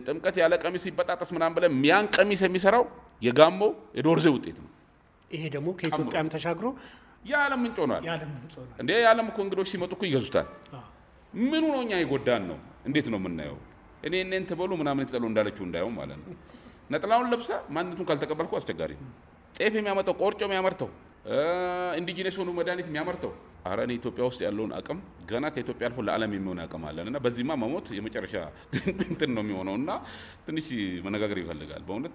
ጥምቀት ያለ ቀሚስ ይበጣጠስ ምናምን ብለ ያን ቀሚስ የሚሰራው የጋሞ የዶርዜ ውጤት ነው። ይሄ ደግሞ ከኢትዮጵያም ተሻግሮ የዓለም ምንጭ ሆኗል። እንዴ የዓለም እኮ እንግዶች ሲመጡ እኮ ይገዙታል። ምኑ ነው እኛ የጎዳን ነው? እንዴት ነው የምናየው? እኔ እኔን ትበሉ ምናምን ይጥሉ እንዳለችው እንዳየው ማለት ነው። ነጥላውን ለብሳ ማንነቱን ካልተቀበልኩ አስቸጋሪ ነው። ጤፍ የሚያመጣው ቆርጮ የሚያመርተው ኢንዲጂነስ ሆኑ መድኃኒት የሚያመርተው አረ እኔ ኢትዮጵያ ውስጥ ያለውን አቅም ገና ከኢትዮጵያ አልፎ ለዓለም የሚሆን አቅም አለንና በዚህማ መሞት የመጨረሻ እንትን ነው የሚሆነውና ትንሽ መነጋገር ይፈልጋል። በእውነት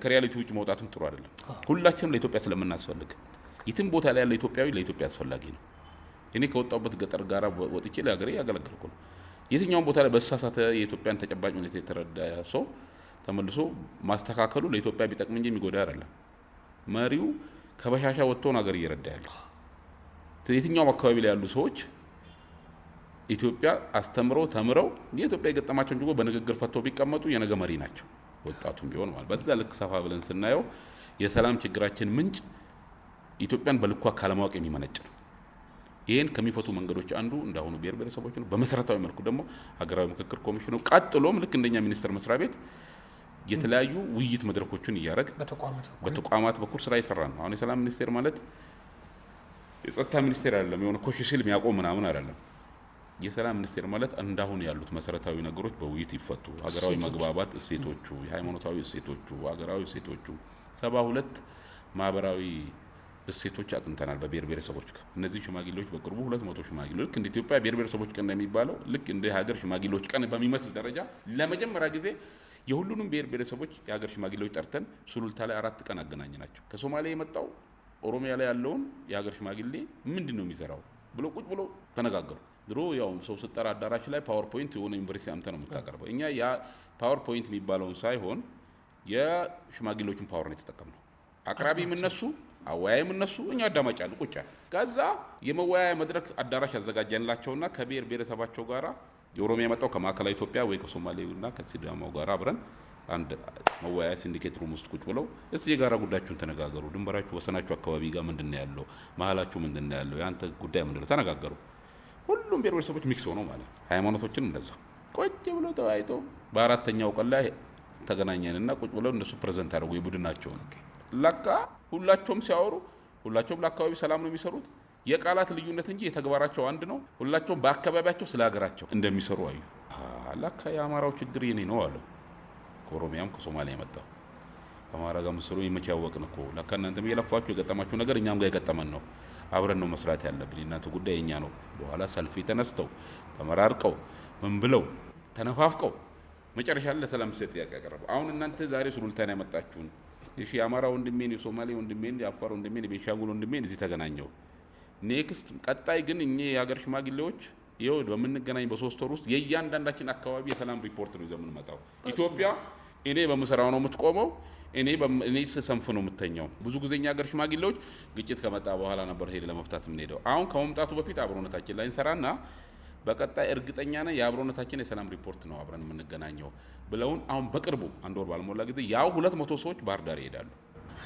ከሪያሊቲ ውጭ መውጣቱም ጥሩ አይደለም። ሁላችንም ለኢትዮጵያ ስለምናስፈልግ የትም ቦታ ላይ ያለ ኢትዮጵያዊ ለኢትዮጵያ አስፈላጊ ነው። እኔ ከወጣሁበት ገጠር ጋራ ወጥቼ ለሀገሬ ያገለግልኩ ነው። የትኛውም ቦታ ላይ በተሳሳተ የኢትዮጵያን ተጨባጭ ሁኔታ የተረዳ ሰው ተመልሶ ማስተካከሉ ለኢትዮጵያ ቢጠቅም እንጂ የሚጎዳ አይደለም። መሪው ከበሻሻ ወጥቶ ነገር እየረዳ ያለው የትኛውም አካባቢ ላይ ያሉ ሰዎች ኢትዮጵያ አስተምረው ተምረው የኢትዮጵያ የገጠማቸውን ጅጎ በንግግር ፈተው ቢቀመጡ የነገ መሪ ናቸው። ወጣቱም ቢሆን ማለት በዛ ልክ ሰፋ ብለን ስናየው የሰላም ችግራችን ምንጭ ኢትዮጵያን በልኳ ካለማወቅ የሚመነጭ ነው። ይሄን ከሚፈቱ መንገዶች አንዱ እንዳሁኑ ብሔር ብሔረሰቦች ነው። በመሰረታዊ መልኩ ደግሞ ሀገራዊ ምክክር ኮሚሽኑ ቀጥሎም ልክ እንደኛ ሚኒስቴር መስሪያ ቤት የተለያዩ ውይይት መድረኮችን እያደረግ በተቋማት በኩል ስራ ይሰራ ነው። አሁን የሰላም ሚኒስቴር ማለት የጸጥታ ሚኒስቴር አይደለም። የሆነ ኮሽ ሲል የሚያቆም ምናምን አይደለም። የሰላም ሚኒስቴር ማለት እንዳሁን ያሉት መሰረታዊ ነገሮች በውይይት ይፈቱ። ሀገራዊ መግባባት እሴቶቹ፣ የሃይማኖታዊ እሴቶቹ፣ ሀገራዊ እሴቶቹ 72 ማህበራዊ እሴቶች አጥንተናል በብሔር ብሔረሰቦች ጋር። እነዚህ ሽማግሌዎች በቅርቡ 200 ሽማግሌዎች ልክ እንደ ኢትዮጵያ ብሔር ብሔረሰቦች ቀን እንደሚባለው ልክ እንደ ሀገር ሽማግሌዎች ቀን በሚመስል ደረጃ ለመጀመሪያ ጊዜ የሁሉንም ብሔር ብሔረሰቦች የሀገር ሽማግሌዎች ጠርተን ሱሉልታ ላይ 4 ቀን አገናኘናቸው። ከሶማሌ የመጣው ኦሮሚያ ላይ ያለውን የሀገር ሽማግሌ ምንድን ነው የሚሰራው ብሎ ቁጭ ብሎ ተነጋገሩ። ድሮ ያው ሰው ስጠራ አዳራሽ ላይ ፓወርፖይንት የሆነ ዩኒቨርሲቲ አምተ ነው የምታቀርበው። እኛ ያ ፓወርፖይንት የሚባለውን ሳይሆን የሽማግሌዎችን ፓወር ነው የተጠቀምነው። አቅራቢም እነሱ አወያይም እነሱ እኛ አዳማጭ አሉ ቁጭ ያለ። ከዛ የመወያያ መድረክ አዳራሽ ያዘጋጀንላቸውና ከብሔር ብሔረሰባቸው ጋራ የኦሮሚያ የመጣው ከማዕከላዊ ኢትዮጵያ ወይ ከሶማሌውና ከሲዳማው ጋር አብረን አንድ መወያያ ሲንዲኬት ሩም ውስጥ ቁጭ ብለው እስቲ የጋራ ጉዳያችሁን ተነጋገሩ። ድንበራችሁ ወሰናችሁ አካባቢ ጋር ምንድነው ያለው? መሀላችሁ ምንድነው ያለው? ያንተ ጉዳይ ምንድነው? ተነጋገሩ። ሁሉም ብሔር ብሔረሰቦች ሚክስ ሆነው ማለት ሃይማኖቶችን እንደዛ ቁጭ ብለው ተወያይቶ በአራተኛው ቀን ላይ ተገናኘንና ቁጭ ብለው እነሱ ፕሬዘንት አደረጉ የቡድናቸውን። ለካ ሁላቸውም ሲያወሩ ሁላቸውም ለአካባቢ ሰላም ነው የሚሰሩት። የቃላት ልዩነት እንጂ የተግባራቸው አንድ ነው። ሁላቸውም በአካባቢያቸው ስለ ሀገራቸው እንደሚሰሩ አዩ። ለካ የአማራው ችግር የኔ ነው አለ። ከኦሮሚያም ከሶማሊያ የመጣው አማራ ጋር ምስሉ ይመች ያወቅን እኮ ለካ እናንተም የለፋችሁ የገጠማችሁ ነገር እኛም ጋር የገጠመን ነው። አብረን ነው መስራት ያለብን። የእናንተ ጉዳይ የኛ ነው። በኋላ ሰልፍ ተነስተው ተመራርቀው ምን ብለው ተነፋፍቀው መጨረሻ ላይ ለሰላም ጥያቄ ያቀረቡ። አሁን እናንተ ዛሬ ሱሉልታን ያመጣችሁን እሺ፣ የአማራ ወንድሜን፣ የሶማሌ ወንድሜን፣ የአፋር ወንድሜን፣ የቤንሻንጉል ወንድሜን እዚህ ተገናኘው። ኔክስት ቀጣይ ግን እኛ የሀገር ሽማግሌዎች ይኸው በምንገናኝ በ3 ወር ውስጥ የእያንዳንዳችን አካባቢ የሰላም ሪፖርት ነው ይዘን የምንመጣው። ኢትዮጵያ እኔ በምሰራው ነው የምትቆመው፣ እኔ ሰንፍ ነው የምተኛው። ብዙ ጊዜ እኛ ሀገር ሽማግሌዎች ግጭት ከመጣ በኋላ ነበር ሄደ ለመፍታት የምንሄደው። አሁን ከመምጣቱ በፊት አብሮነታችን ላይ እንሰራና በቀጣይ እርግጠኛ ነኝ የአብሮነታችን የሰላም ሪፖርት ነው አብረን የምንገናኘው ብለውን አሁን በቅርቡ 1 ወር ባልሞላ ጊዜ ያው 200 ሰዎች ባህር ዳር ይሄዳሉ።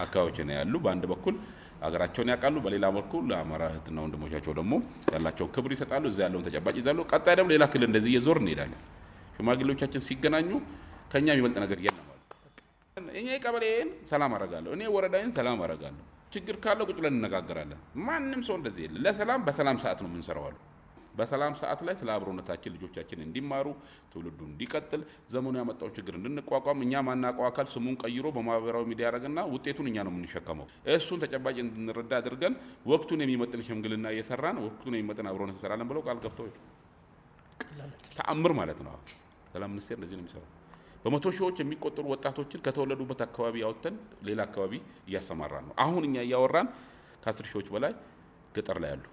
አካባቢዎች ነው ያሉ። በአንድ በኩል አገራቸውን ያውቃሉ፣ በሌላ በኩል ለአማራ እህትና ወንድሞቻቸው ደግሞ ያላቸውን ክብር ይሰጣሉ፣ እዛ ያለውን ተጨባጭ ይዛሉ። ቀጣይ ደግሞ ሌላ ክልል እንደዚህ እየዞር እንሄዳለን። ሽማግሌዎቻችን ሲገናኙ ከኛ የሚበልጥ ነገር የለም አሉ። እኔ ቀበሌን ሰላም አረጋለሁ፣ እኔ ወረዳዬን ሰላም አረጋለሁ፣ ችግር ካለ ቁጭ ብለን እንነጋገራለን። ማንም ሰው እንደዚህ የለ። ለሰላም በሰላም ሰዓት ነው የምንሰራው አሉ። በሰላም ሰዓት ላይ ስለ አብሮነታችን ልጆቻችን እንዲማሩ ትውልዱ እንዲቀጥል ዘመኑ ያመጣውን ችግር እንድንቋቋም እኛ ማናውቀው አካል ስሙን ቀይሮ በማህበራዊ ሚዲያ ያደረግና ውጤቱን እኛ ነው የምንሸከመው። እሱን ተጨባጭ እንድንረዳ አድርገን ወቅቱን የሚመጥን ሽምግልና እየሰራን ወቅቱን የሚመጥን አብሮነት እንሰራለን ብለው ቃል ገብተው ሄዱ። ተአምር ማለት ነው። ሰላም ሚኒስቴር እንደዚህ ነው የሚሰራው። በመቶ ሺዎች የሚቆጠሩ ወጣቶችን ከተወለዱበት አካባቢ ያወጣን ሌላ አካባቢ እያሰማራን ነው። አሁን እኛ እያወራን ከ10 ሺዎች በላይ ገጠር ላይ ያሉ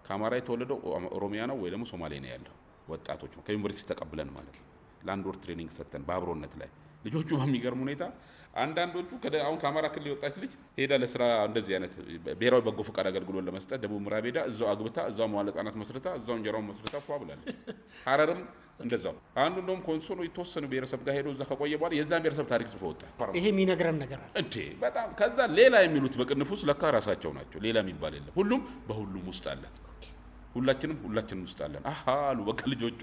ከአማራ የተወለደው ኦሮሚያ ነው ወይ ደግሞ ሶማሌ ነው ያለው ወጣቶች ነው ከዩኒቨርሲቲ ተቀብለን ማለት ነው። ለ1 ወር ትሬኒንግ ሰጥተን በአብሮነት ላይ ልጆቹ በሚገርም ሁኔታ አንዳንዶቹ አሁን ከአማራ ክልል የወጣች ልጅ ሄዳ ለስራ እንደዚህ አይነት ብሔራዊ በጎ ፈቃድ አገልግሎት ለመስጠት ደቡብ ምዕራብ ሄዳ እዛው አግብታ እዛው መዋዕለ ሕጻናት መስርታ እዛው እንጀራውን መስርታ ፏ ብላለች። ሐረርም እንደዛው። አንዱ እንደውም ኮንሶ ነው የተወሰኑ ብሔረሰብ ጋር ሄዶ እዛ ከቆየ በኋላ የዛን ብሔረሰብ ታሪክ ጽፎ ወጣ። ይሄ የሚነግረን ነገር አለ እንዴ በጣም። ከዛ ሌላ የሚሉት በቅንፍ ውስጥ ለካ ራሳቸው ናቸው። ሌላ የሚባል የለም። ሁሉም በሁሉም ውስጥ አለ። ሁላችንም ውስጥ አለን። አሉ በቃ ልጆቹ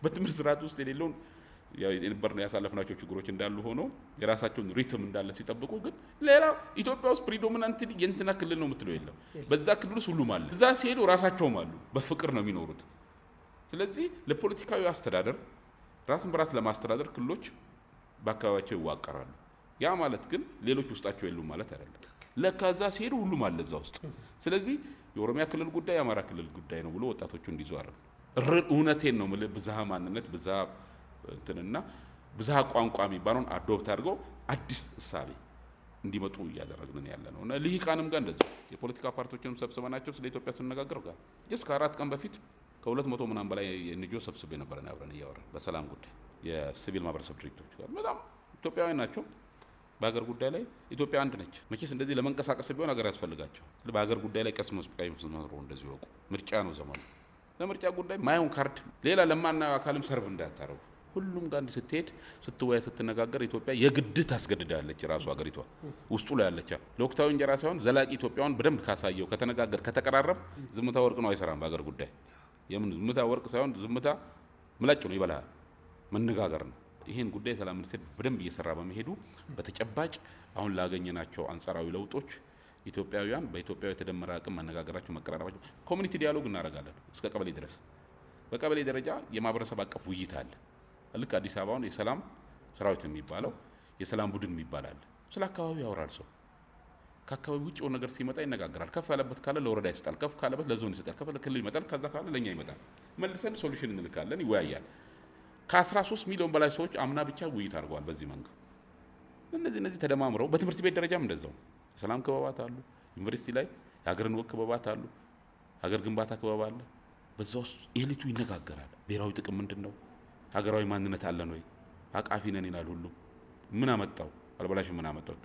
በትምህርት ስርዓት ውስጥ የሌለውን የነበርነው ያሳለፍናቸው ችግሮች እንዳሉ ሆኖ የራሳቸውን ሪትም እንዳለ ሲጠብቁ ግን ሌላ ኢትዮጵያ ውስጥ ፕሪዶሚናንት የእንትና ክልል ነው የምትለው የለም። በዛ ክልል ውስጥ ሁሉም አለ። እዛ ሲሄዱ ራሳቸውም አሉ። በፍቅር ነው የሚኖሩት። ስለዚህ ለፖለቲካዊ አስተዳደር ራስን በራስ ለማስተዳደር ክልሎች በአካባቢያቸው ይዋቀራሉ። ያ ማለት ግን ሌሎች ውስጣቸው የሉም ማለት አይደለም። ለካዛ ሲሄዱ ሁሉም አለ እዛ ውስጥ። ስለዚህ የኦሮሚያ ክልል ጉዳይ የአማራ ክልል ጉዳይ ነው ብሎ ወጣቶቹ እንዲዙ አረን። እውነቴን ነው የምልህ። ብዝሃ ማንነት ብዝሃ እንትንና ብዝሃ ቋንቋ የሚባለውን አዶፕት አድርገው አዲስ እሳቤ እንዲመጡ እያደረግን ያለ ነው። እና ልሂቃንም ጋር እንደዚህ የፖለቲካ ፓርቲዎችንም ሰብስበናቸው ስለ ኢትዮጵያ ስንነጋገር ጋር ከ4 ቀን በፊት ከ200 ምናምን በላይ የኤንጂኦ ሰብስቤ ነበረን አብረን እያወራን በሰላም ጉዳይ የሲቪል ማህበረሰብ ድርጅቶች ጋር በጣም ኢትዮጵያውያን ናቸው። በሀገር ጉዳይ ላይ ኢትዮጵያ አንድ ነች። መቼስ እንደዚህ ለመንቀሳቀስ ቢሆን ሀገር ያስፈልጋቸው። በሀገር ጉዳይ ላይ ቀስ መስቀይ መስመሩ እንደዚህ ወቁ። ምርጫ ነው ዘመኑ። ለምርጫ ጉዳይ ማይሆን ካርድ ሌላ ለማናየው አካልም ሰርቭ እንዳታረጉ። ሁሉም ጋር እንዲህ ስትሄድ ስትወያይ ስትነጋገር ኢትዮጵያ የግድ ታስገድዳለች። ራሱ ሀገሪቷ ውስጡ ላይ ያለች ለወቅታዊ እንጀራ ሳይሆን ዘላቂ ኢትዮጵያውን በደንብ ካሳየው ከተነጋገር ከተቀራረብ ዝምታ ወርቅ ነው አይሰራም። በሀገር ጉዳይ የምን ዝምታ ወርቅ ሳይሆን ዝምታ ምላጭ ነው ይበላል። መነጋገር ነው። ይሄን ጉዳይ ሰላም ሚኒስቴር በደንብ እየሰራ በመሄዱ በተጨባጭ አሁን ላገኘናቸው አንጻራዊ ለውጦች ኢትዮጵያውያን በኢትዮጵያዊ የተደመረ አቅም መነጋገራቸው መቀራረባቸው ኮሚኒቲ ዲያሎግ እናደርጋለን እስከ ቀበሌ ድረስ። በቀበሌ ደረጃ የማህበረሰብ አቀፍ ውይይት አለ። ልክ አዲስ አበባውን የሰላም ሰራዊት የሚባለው የሰላም ቡድን የሚባል አለ። ስለ አካባቢው ያወራል ሰው። ከአካባቢ ውጭ የሆነ ነገር ሲመጣ ይነጋገራል። ከፍ ያለበት ካለ ለወረዳ ይሰጣል፣ ከፍ ካለበት ለዞን ይሰጣል፣ ከፍ ለክልል ይመጣል፣ ከዛ ካለ ለኛ ይመጣል። መልሰን ሶሉሽን እንልካለን፣ ይወያያል። ከ13 ሚሊዮን በላይ ሰዎች አምና ብቻ ውይይት አድርገዋል በዚህ መንገድ። እነዚህ ተደማምረው በትምህርት ቤት ደረጃም እንደዛው ሰላም ክበባት አሉ፣ ዩኒቨርሲቲ ላይ የሀገርን ወግ ክበባት አሉ፣ ሀገር ግንባታ ክበባ አለ። በዛ ውስጥ ኤሊቱ ይነጋገራል። ብሔራዊ ጥቅም ምንድን ነው? ሀገራዊ ማንነት አለን ወይ? አቃፊ ነን ይላል ሁሉ። ምን አመጣው አልበላሽ ምን አመጣው?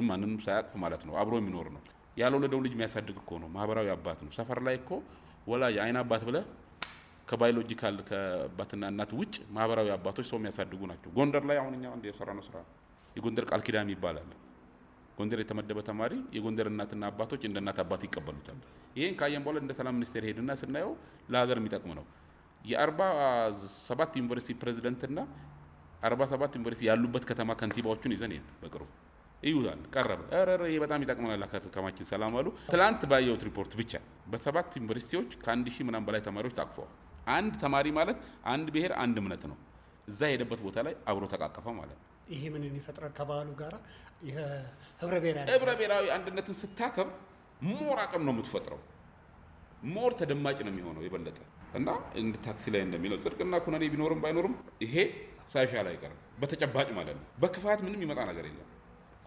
ማንንም ሳያቅፍ ማለት ነው። አብሮ የሚኖር ነው። ያልወለደው ልጅ የሚያሳድግ እኮ ነው። ማህበራዊ አባት ነው። ሰፈር ላይ እኮ ወላጅ አይን አባት ብለ ከባዮሎጂካል ከአባትና እናት ውጭ ማህበራዊ አባቶች ሰው የሚያሳድጉ ናቸው። ጎንደር ላይ አሁን እኛ አንድ የሰራነው ስራ የጎንደር ቃል ኪዳን ይባላል። ጎንደር የተመደበ ተማሪ የጎንደር እናትና አባቶች እንደ እናት አባት ይቀበሉታል። ይሄን ካየን በኋላ እንደ ሰላም ሚኒስቴር ሄድና ስናየው ለሀገር የሚጠቅም ነው። የ47 ዩኒቨርሲቲ ፕሬዝዳንትና 47 ዩኒቨርሲቲ ያሉበት ከተማ ከንቲባዎቹን ይዘን ይሄን በቅርቡ ይዩታል ቀረበ። ይሄ በጣም ይጠቅመናል ከተማችን ሰላም አሉ። ትላንት ባየሁት ሪፖርት ብቻ በ7 ዩኒቨርሲቲዎች ከ1000 ምናምን በላይ ተማሪዎች ታቅፈዋል። አንድ ተማሪ ማለት አንድ ብሔር አንድ እምነት ነው። እዛ ሄደበት ቦታ ላይ አብሮ ተቃቀፈ ማለት ነው። ይሄ ምንን ይፈጥራል? ከባህሉ ጋር ህብረ ብሔራዊ አንድነትን ስታከብ ሞር አቅም ነው የምትፈጥረው። ሞር ተደማጭ ነው የሚሆነው የበለጠ እና እንደ ታክሲ ላይ እንደሚለው ጽድቅና ኩነኔ ቢኖርም ባይኖርም ይሄ ሳይሻል አይቀርም በተጨባጭ ማለት ነው። በክፋት ምንም ይመጣ ነገር የለም።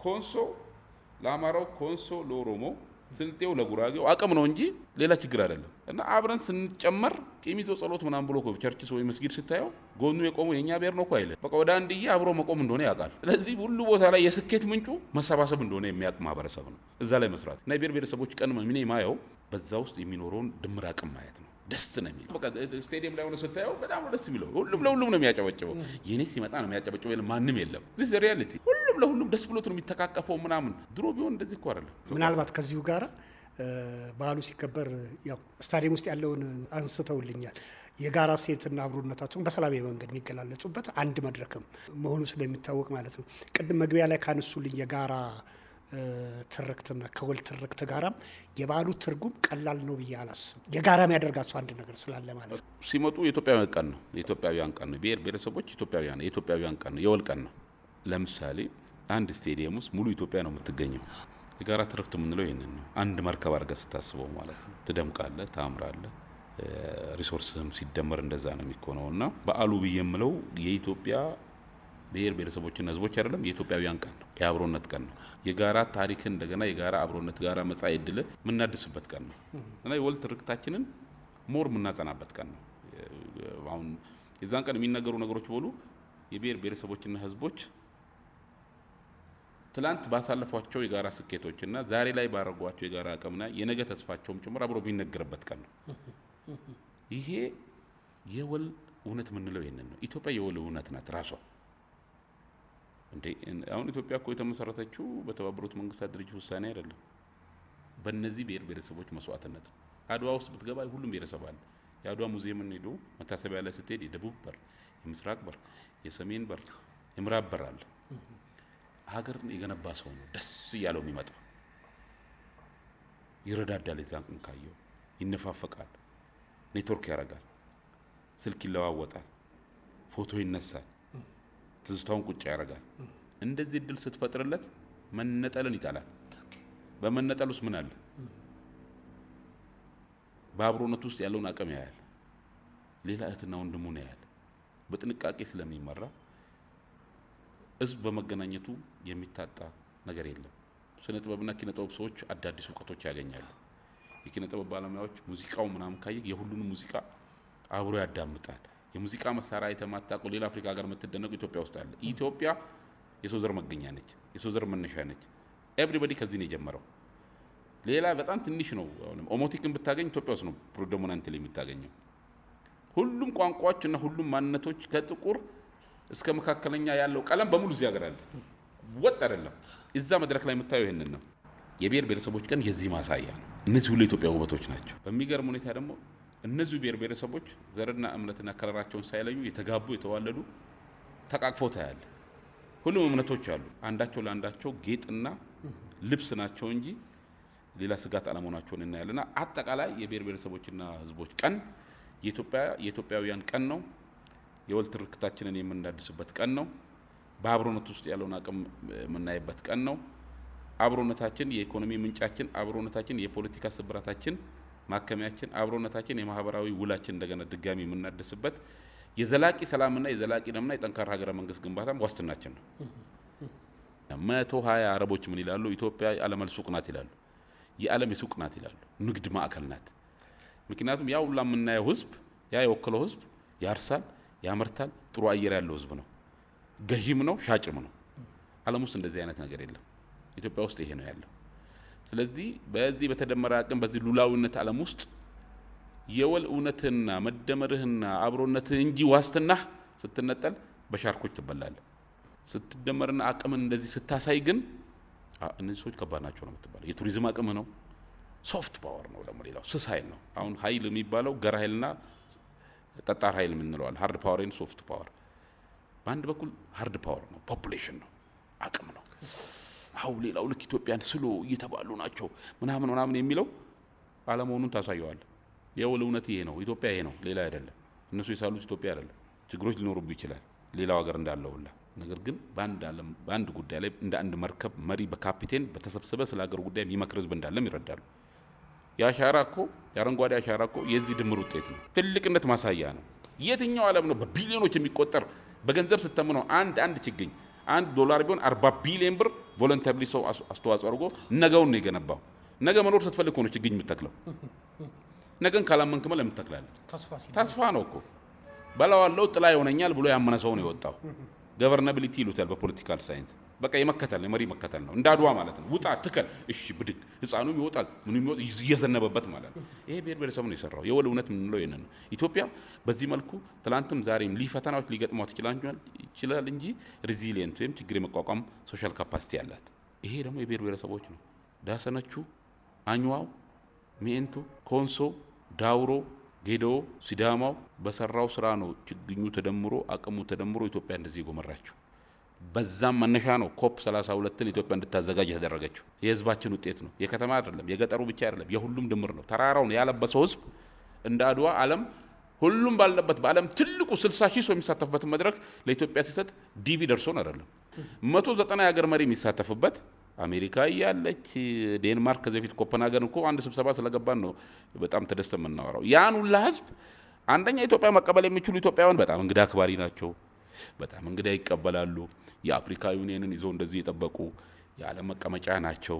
ኮንሶ ለአማራው፣ ኮንሶ ለኦሮሞ፣ ስልጤው ለጉራጌው አቅም ነው እንጂ ሌላ ችግር አይደለም። እና አብረን ስንጨመር ቂም ይዞ ጸሎት ምናምን ብሎ ቸርችስ ወይ መስጊድ ስታየው ጎኑ የቆመው የኛ ብሔር ነው እኮ አይልም። በቃ ወደ አንድዬ አብሮ መቆም እንደሆነ ያውቃል። ስለዚህ ሁሉ ቦታ ላይ የስኬት ምንጩ መሰባሰብ እንደሆነ የሚያውቅ ማህበረሰብ ነው እዛ ላይ መስራት እና የብሔር ብሔረሰቦች ቀን ምን ማየው በዛ ውስጥ የሚኖረውን ድምር አቅም ማየት ነው። ደስ ነው የሚለው። በቃ ስቴዲየም ላይ ሆነ ስታየው በጣም ደስ የሚለው ሁሉም ለሁሉም ነው የሚያጨበጭበው። የኔ ሲመጣ ነው የሚያጨበጭበው፣ ማንም የለም። this is reality። ሁሉም ለሁሉም ደስ ብሎት ነው የሚተቃቀፈው ምናምን። ድሮ ቢሆን እንደዚህ እኮ አይደለም። ምናልባት ከዚሁ ጋር በዓሉ ሲከበር ያው ስታዲየም ውስጥ ያለውን አንስተውልኛል። የጋራ ሴትና አብሮነታቸውን በሰላማዊ መንገድ የሚገላለጹበት አንድ መድረክም መሆኑ ስለሚታወቅ ማለት ነው። ቅድም መግቢያ ላይ ካነሱልኝ የጋራ ትርክትና ከወል ትርክት ጋራም የበዓሉ ትርጉም ቀላል ነው ብዬ አላስብም። የጋራ የሚያደርጋቸው አንድ ነገር ስላለ ማለት ነው። ሲመጡ የኢትዮጵያውያን ቀን ነው። የኢትዮጵያውያን ቀን ነው። ብሔር ብሔረሰቦች የኢትዮጵያውያን ቀን ነው። የወል ቀን ነው። ለምሳሌ አንድ ስቴዲየም ውስጥ ሙሉ ኢትዮጵያ ነው የምትገኘው። የጋራ ትርክት የምንለው ይህንን ነው። አንድ መርከብ አድርገህ ስታስበው ማለት ነው። ትደምቃለህ፣ ታምራለህ። ሪሶርስም ሲደመር እንደዛ ነው የሚኮነው እና በዓሉ ብዬ የምለው የኢትዮጵያ ብሔር ብሔረሰቦችና ሕዝቦች አይደለም፣ የኢትዮጵያውያን ቀን ነው። የአብሮነት ቀን ነው። የጋራ ታሪክን እንደገና የጋራ አብሮነት ጋራ መጻኢ ዕድል የምናድስበት ቀን ነው እና የወል ትርክታችንን ሞር የምናጸናበት ቀን ነው። አሁን የዛን ቀን የሚነገሩ ነገሮች በሉ የብሔር ብሔረሰቦችና ሕዝቦች ትላንት ባሳለፏቸው የጋራ ስኬቶችና ዛሬ ላይ ባረጓቸው የጋራ አቅምና የነገ ተስፋቸውም ጭምር አብሮ የሚነገርበት ቀን ነው። ይሄ የወል እውነት የምንለው ይሄንን ነው። ኢትዮጵያ የወል እውነት ናት ራሷ። እንዴ አሁን ኢትዮጵያ እኮ የተመሰረተችው በተባበሩት መንግስታት ድርጅት ውሳኔ አይደለም፣ በእነዚህ ብሔር ብሔረሰቦች መስዋዕትነት ነው። አድዋ ውስጥ ብትገባ ሁሉም ብሔረሰብ አለ። የአድዋ ሙዚየምን ሄዶ መታሰቢያ ላይ ስትሄድ የደቡብ በር፣ የምስራቅ በር፣ የሰሜን በር፣ የምዕራብ በር አለ። ሀገርን የገነባ ሰው ነው ደስ እያለው የሚመጣው። ይረዳዳል፣ የዛን ቀን ካየው ይነፋፈቃል፣ ኔትወርክ ያደርጋል፣ ስልክ ይለዋወጣል፣ ፎቶ ይነሳል፣ ትዝታውን ቁጭ ያደርጋል። እንደዚህ እድል ስትፈጥርለት መነጠልን ይጣላል። በመነጠል ውስጥ ምን አለ? በአብሮነት ውስጥ ያለውን አቅም ያያል። ሌላ እህትና ወንድሙን ያያል። በጥንቃቄ ስለሚመራ ህዝብ በመገናኘቱ የሚታጣ ነገር የለም። ስነ ጥበብና ኪነ ጥበብ ሰዎች አዳዲስ እውቀቶች ያገኛሉ። የኪነ ጥበብ ባለሙያዎች ሙዚቃው ምናምን ካየ የሁሉንም ሙዚቃ አብሮ ያዳምጣል። የሙዚቃ መሳሪያ የተማታቁ ሌላ አፍሪካ ሀገር የምትደነቁ ኢትዮጵያ ውስጥ አለ። ኢትዮጵያ የሰው ዘር መገኛ ነች፣ የሰው ዘር መነሻ ነች። ኤቭሪባዲ ከዚህ ነው የጀመረው። ሌላ በጣም ትንሽ ነው። ኦሞቲክን ብታገኝ ኢትዮጵያ ውስጥ ነው ፕሮዶሚናንትሊ የምታገኘው። ሁሉም ቋንቋዎችና ሁሉም ማንነቶች ከጥቁር እስከ መካከለኛ ያለው ቀለም በሙሉ እዚህ ሀገር አለ። ወጥ አይደለም። እዛ መድረክ ላይ የምታየው ይሄንን ነው። የብሔር ብሔረሰቦች ቀን የዚህ ማሳያ ነው። እነዚህ ሁሉ የኢትዮጵያ ውበቶች ናቸው። በሚገርም ሁኔታ ደግሞ እነዚህ ብሔር ብሔረሰቦች ዘርና እምነትና ከለራቸውን ሳይለዩ የተጋቡ የተዋለዱ ተቃቅፈው ታያለ። ሁሉም እምነቶች አሉ። አንዳቸው ለአንዳቸው ጌጥና ልብስ ናቸው እንጂ ሌላ ስጋት አለመሆናቸውን እናያለና አጠቃላይ የብሔር ብሔረሰቦችና ሕዝቦች ቀን የኢትዮጵያውያን ቀን ነው። የወል ትርክታችንን የምናድስበት ቀን ነው። በአብሮነት ውስጥ ያለውን አቅም የምናይበት ቀን ነው። አብሮነታችን የኢኮኖሚ ምንጫችን፣ አብሮነታችን የፖለቲካ ስብራታችን ማከሚያችን፣ አብሮነታችን የማህበራዊ ውላችን እንደገና ድጋሚ የምናድስበት የዘላቂ ሰላምና የዘላቂ ደምና የጠንካራ ሀገረ መንግስት ግንባታም ዋስትናችን ነው። 120 አረቦች ምን ይላሉ? ኢትዮጵያ የዓለም ሱቅ ናት ይላሉ። የዓለም የሱቅ ናት ይላሉ። ንግድ ማዕከል ናት። ምክንያቱም ያ ሁላ የምናየው ህዝብ ያ የወከለው ህዝብ ያርሳል፣ ያመርታል፣ ጥሩ አየር ያለው ህዝብ ነው። ገዢም ነው፣ ሻጭም ነው። ዓለም ውስጥ እንደዚህ አይነት ነገር የለም። ኢትዮጵያ ውስጥ ይሄ ነው ያለው። ስለዚህ በዚህ በተደመረ አቅም በዚህ ሉላዊነት ዓለም ውስጥ የወል እውነትና መደመርህና አብሮነትህ እንጂ ዋስትናህ ስትነጠል በሻርኮች ትበላለህ። ስትደመርና አቅምን እንደዚህ ስታሳይ ግን እነዚህ ሰዎች ከባድ ናቸው ነው የምትባለው። የቱሪዝም አቅም ነው፣ ሶፍት ፓወር ነው፣ ደግሞ ሌላው ስስ ኃይል ነው። አሁን ኃይል የሚባለው ገር ኃይልና ጠጣር ኃይል የምንለዋል። ሃርድ ፓወር እና ሶፍት ፓወር። በአንድ በኩል ሃርድ ፓወር ነው፣ ፖፑሌሽን ነው፣ አቅም ነው። አሁን ሌላው ልክ ኢትዮጵያን ስሎ እየተባሉ ናቸው ምናምን የሚለው አለመሆኑን ታሳየዋል። የወል እውነት ይሄ ነው። ኢትዮጵያ ይሄ ነው፣ ሌላ አይደለም። እነሱ የሳሉት ኢትዮጵያ አይደለም። ችግሮች ሊኖሩብ ይችላል ሌላው ሀገር እንዳለውላ። ነገር ግን በአንድ ጉዳይ ላይ እንደ አንድ መርከብ መሪ በካፒቴን በተሰብሰበ ስለ ሀገር ጉዳይ የሚመክር ህዝብ እንዳለም ይረዳሉ። የአሻራ እኮ የአረንጓዴ አሻራ እኮ የዚህ ድምር ውጤት ነው። ትልቅነት ማሳያ ነው። የትኛው ዓለም ነው በቢሊዮኖች የሚቆጠር በገንዘብ ስተምነው አንድ ችግኝ $1 ቢሆን 40 ቢሊዮን ብር ቮለንተሪ ሰው አስተዋጽኦ አድርጎ ነገውን ነው የገነባው። ነገ መኖር ስትፈልግ ሆኖ ችግኝ የምትተክለው ነገን ካላመንክማ ለምን ትተክላለህ? ተስፋ ነው እኮ በላዋለው ጥላ ይሆነኛል ብሎ ያመነ ሰው ነው የወጣው። ገቨርናቢሊቲ ይሉታል በፖለቲካል ሳይንስ። በቃ የመከተል ነው፣ የመሪ መከተል ነው። እንዳድዋ ማለት ነው። ውጣ ትከል፣ እሺ ብድግ፣ ህፃኑም ይወጣል፣ ምንም ይወጣ እየዘነበበት ማለት ነው። ይሄ ብሔር ብሔረሰብ ነው የሰራው። የወል እውነት የምንለው ይሄንን ነው። ኢትዮጵያ በዚህ መልኩ ትላንትም ዛሬም ፈተናዎች ሊገጥሟት ይችላል እንጂ ሪዚሊየንት ወይም ችግር የመቋቋም ሶሻል ካፓሲቲ አላት። ይሄ ደግሞ የብሔር ብሔረሰቦች ነው። ዳሰነቹ፣ አኝዋው፣ ሜንቱ፣ ኮንሶ፣ ዳውሮ፣ ጌዶ፣ ሲዳማው በሰራው ስራ ነው ችግኙ ተደምሮ አቅሙ ተደምሮ ኢትዮጵያ እንደዚህ ጎመራችሁ። በዛም መነሻ ነው ኮፕ 32ን ኢትዮጵያ እንድታዘጋጅ የተደረገችው። የህዝባችን ውጤት ነው። የከተማ አይደለም፣ የገጠሩ ብቻ አይደለም፣ የሁሉም ድምር ነው። ተራራውን ያለበሰው ህዝብ እንደ አድዋ ዓለም ሁሉም ባለበት በዓለም ትልቁ 60 ሺህ ሰው የሚሳተፍበትን መድረክ ለኢትዮጵያ ሲሰጥ ዲቪ ደርሶን አይደለም 190 የሀገር መሪ የሚሳተፍበት አሜሪካ ያለች ዴንማርክ ከዚህ በፊት ኮፐንሃገን እኮ አንድ ስብሰባ ስለገባን ነው በጣም ተደስተን የምናወራው። ያን ሁላ ህዝብ አንደኛ ኢትዮጵያ መቀበል የሚችሉ ኢትዮጵያውያን በጣም እንግዳ አክባሪ ናቸው። በጣም እንግዳ ይቀበላሉ። የአፍሪካ ዩኒየንን ይዘው እንደዚህ የጠበቁ የዓለም መቀመጫ ናቸው።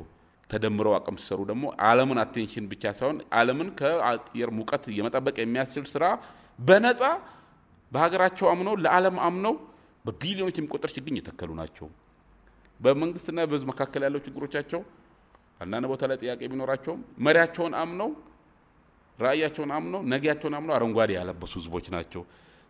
ተደምረው አቅም ሲሰሩ ደግሞ ዓለምን አቴንሽን ብቻ ሳይሆን ዓለምን ከአየር ሙቀት የመጠበቅ የሚያስችል ስራ በነፃ በሀገራቸው አምነው ለዓለም አምነው በቢሊዮኖች የሚቆጠር ችግኝ የተከሉ ናቸው። በመንግስትና በህዝብ መካከል ያለው ችግሮቻቸው አንዳንድ ቦታ ላይ ጥያቄ ቢኖራቸውም መሪያቸውን አምነው ራእያቸውን አምነው ነገያቸውን አምነው አረንጓዴ ያለበሱ ህዝቦች ናቸው።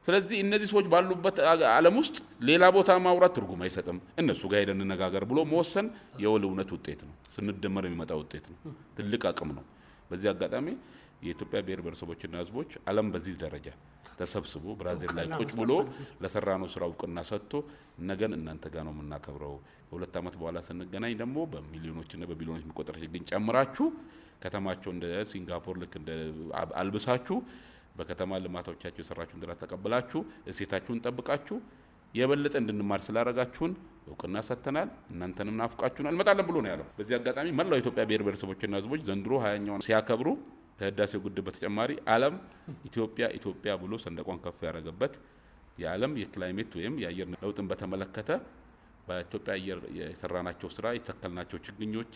ስለዚህ እነዚህ ሰዎች ባሉበት ዓለም ውስጥ ሌላ ቦታ ማውራት ትርጉም አይሰጥም። እነሱ ጋር ሄደን እንነጋገር ብሎ መወሰን የወል እውነት ውጤት ነው። ስንደመር የሚመጣ ውጤት ነው። ትልቅ አቅም ነው። በዚህ አጋጣሚ የኢትዮጵያ ብሔር ብሔረሰቦችና ህዝቦች ዓለም በዚህ ደረጃ ተሰብስቦ ብራዚል ላይ ቁጭ ብሎ ለሰራነው ስራ እውቅና ሰጥቶ ነገን እናንተ ጋር ነው የምናከብረው፣ በሁለት ዓመት በኋላ ስንገናኝ ደግሞ በሚሊዮኖችና በቢሊዮኖች የሚቆጠር ችግኝ ጨምራችሁ ከተማቸው እንደ ሲንጋፖር ልክ እንደ አልብሳችሁ በከተማ ልማቶቻችሁ የሰራችሁን ድራ ተቀብላችሁ እሴታችሁን ጠብቃችሁ የበለጠ እንድንማር ስላደረጋችሁን እውቅና ሰጥተናል። እናንተንም ናፍቃችሁናል፣ እንመጣለን ብሎ ነው ያለው። በዚህ አጋጣሚ መላው ኢትዮጵያ ብሔር ብሔረሰቦችና ህዝቦች ዘንድሮ 20ኛውን ሲያከብሩ ከህዳሴው ግድብ በተጨማሪ ዓለም ኢትዮጵያ ብሎ ሰንደቋን ከፍ ያደረገበት የዓለም የክላይሜት ወይም የአየር ለውጥን በተመለከተ በኢትዮጵያ አየር የሰራናቸው ስራ የተከልናቸው ችግኞች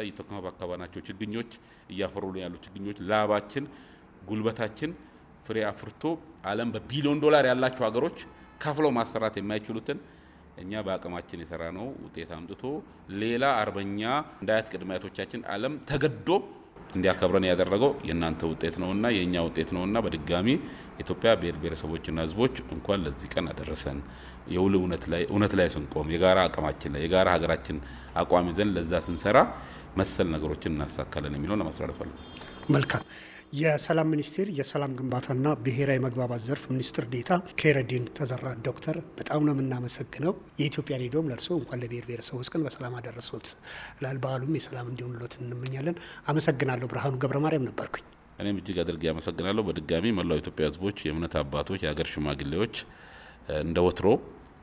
የተከባከባናቸው ችግኞች እያፈሩ ያሉ ችግኞች ላባችን ጉልበታችን ፍሬ አፍርቶ ዓለም በቢሊዮን ዶላር ያላቸው ሀገሮች ከፍለው ማሰራት የማይችሉትን እኛ በአቅማችን የሰራነው ውጤት አምጥቶ ሌላ አርበኛ እንዳያት ቅድመ አያቶቻችን ዓለም ተገዶ እንዲያከብረን ያደረገው የእናንተ ውጤት ነውና የኛ ውጤት ነውና በድጋሚ ኢትዮጵያ ብሔር ብሔረሰቦችና ህዝቦች እንኳን ለዚህ ቀን አደረሰን። የውል እውነት ላይ ስንቆም የጋራ አቅማችን ላይ የጋራ ሀገራችን አቋም ይዘን ለዛ ስንሰራ መሰል ነገሮችን እናሳካለን የሚለውን ለማስተላለፍ ፈልጋለሁ። መልካም። የሰላም ሚኒስቴር የሰላም ግንባታና ብሔራዊ መግባባት ዘርፍ ሚኒስትር ዴኤታ ኬረዲን ተዘራ ዶክተር በጣም ነው የምናመሰግነው። የኢትዮጵያ ሬዲዮም ለእርሶ እንኳን ለብሔር ብሔረሰቦች ቀን በሰላም አደረሶት ላል በዓሉም የሰላም እንዲሆንሎት እንመኛለን። አመሰግናለሁ። ብርሃኑ ገብረ ማርያም ነበርኩኝ። እኔም እጅግ አድርጌ አመሰግናለሁ። በድጋሚ መላው ኢትዮጵያ ህዝቦች፣ የእምነት አባቶች፣ የሀገር ሽማግሌዎች እንደ ወትሮ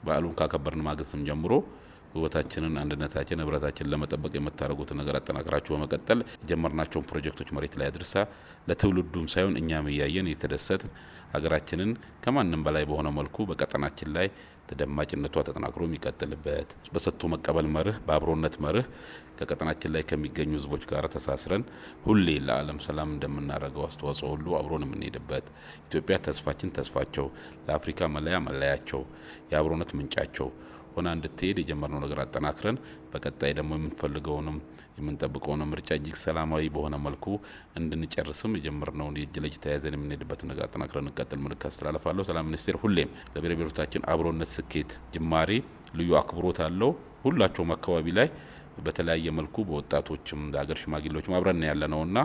በዓሉን ካከበርን ማግስትም ጀምሮ ህይወታችንን፣ አንድነታችንን፣ ህብረታችንን ለመጠበቅ የምታደርጉት ነገር አጠናክራችሁ በመቀጠል የጀመርናቸውን ፕሮጀክቶች መሬት ላይ አድርሳ ለትውልዱም ሳይሆን እኛም እያየን የተደሰትን ሀገራችንን ከማንም በላይ በሆነ መልኩ በቀጠናችን ላይ ተደማጭነቷ ተጠናክሮ የሚቀጥልበት በሰጥቶ መቀበል መርህ በአብሮነት መርህ ከቀጠናችን ላይ ከሚገኙ ህዝቦች ጋር ተሳስረን ሁሌ ለዓለም ሰላም እንደምናደርገው አስተዋጽኦ ሁሉ አብሮን የምንሄድበት ኢትዮጵያ ተስፋችን ተስፋቸው ለአፍሪካ መለያ መለያቸው የአብሮነት ምንጫቸው ሆና እንድትሄድ የጀመርነው ነገር አጠናክረን በቀጣይ ደግሞ የምንፈልገውንም የምንጠብቀውንም ምርጫ እጅግ ሰላማዊ በሆነ መልኩ እንድንጨርስም የጀመርነውን የእጅ ለእጅ ተያይዘን የምንሄድበት ነገር አጠናክረን እንቀጥል መልእክት አስተላልፋለሁ። ሰላም ሚኒስቴር ሁሌም ለብሔር ብሔረሰቦቻችን አብሮነት ስኬት ጅማሬ ልዩ አክብሮት አለው። ሁላቸውም አካባቢ ላይ በተለያየ መልኩ በወጣቶችም በሀገር ሽማግሌዎችም አብረን ያለነውና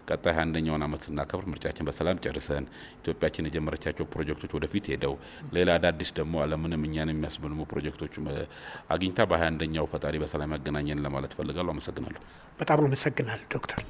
ቀጣይ 21ኛውን ዓመት ስናከብር ምርጫችን በሰላም ጨርሰን ኢትዮጵያችን የጀመረቻቸው ፕሮጀክቶች ወደፊት ሄደው ሌላ አዳዲስ ደግሞ ዓለምንም እኛን የሚያስበልሙ ፕሮጀክቶች አግኝታ በ21ኛው ፈጣሪ በሰላም ያገናኘን ለማለት ፈልጋለሁ። አመሰግናለሁ። በጣም አመሰግናለሁ ዶክተር።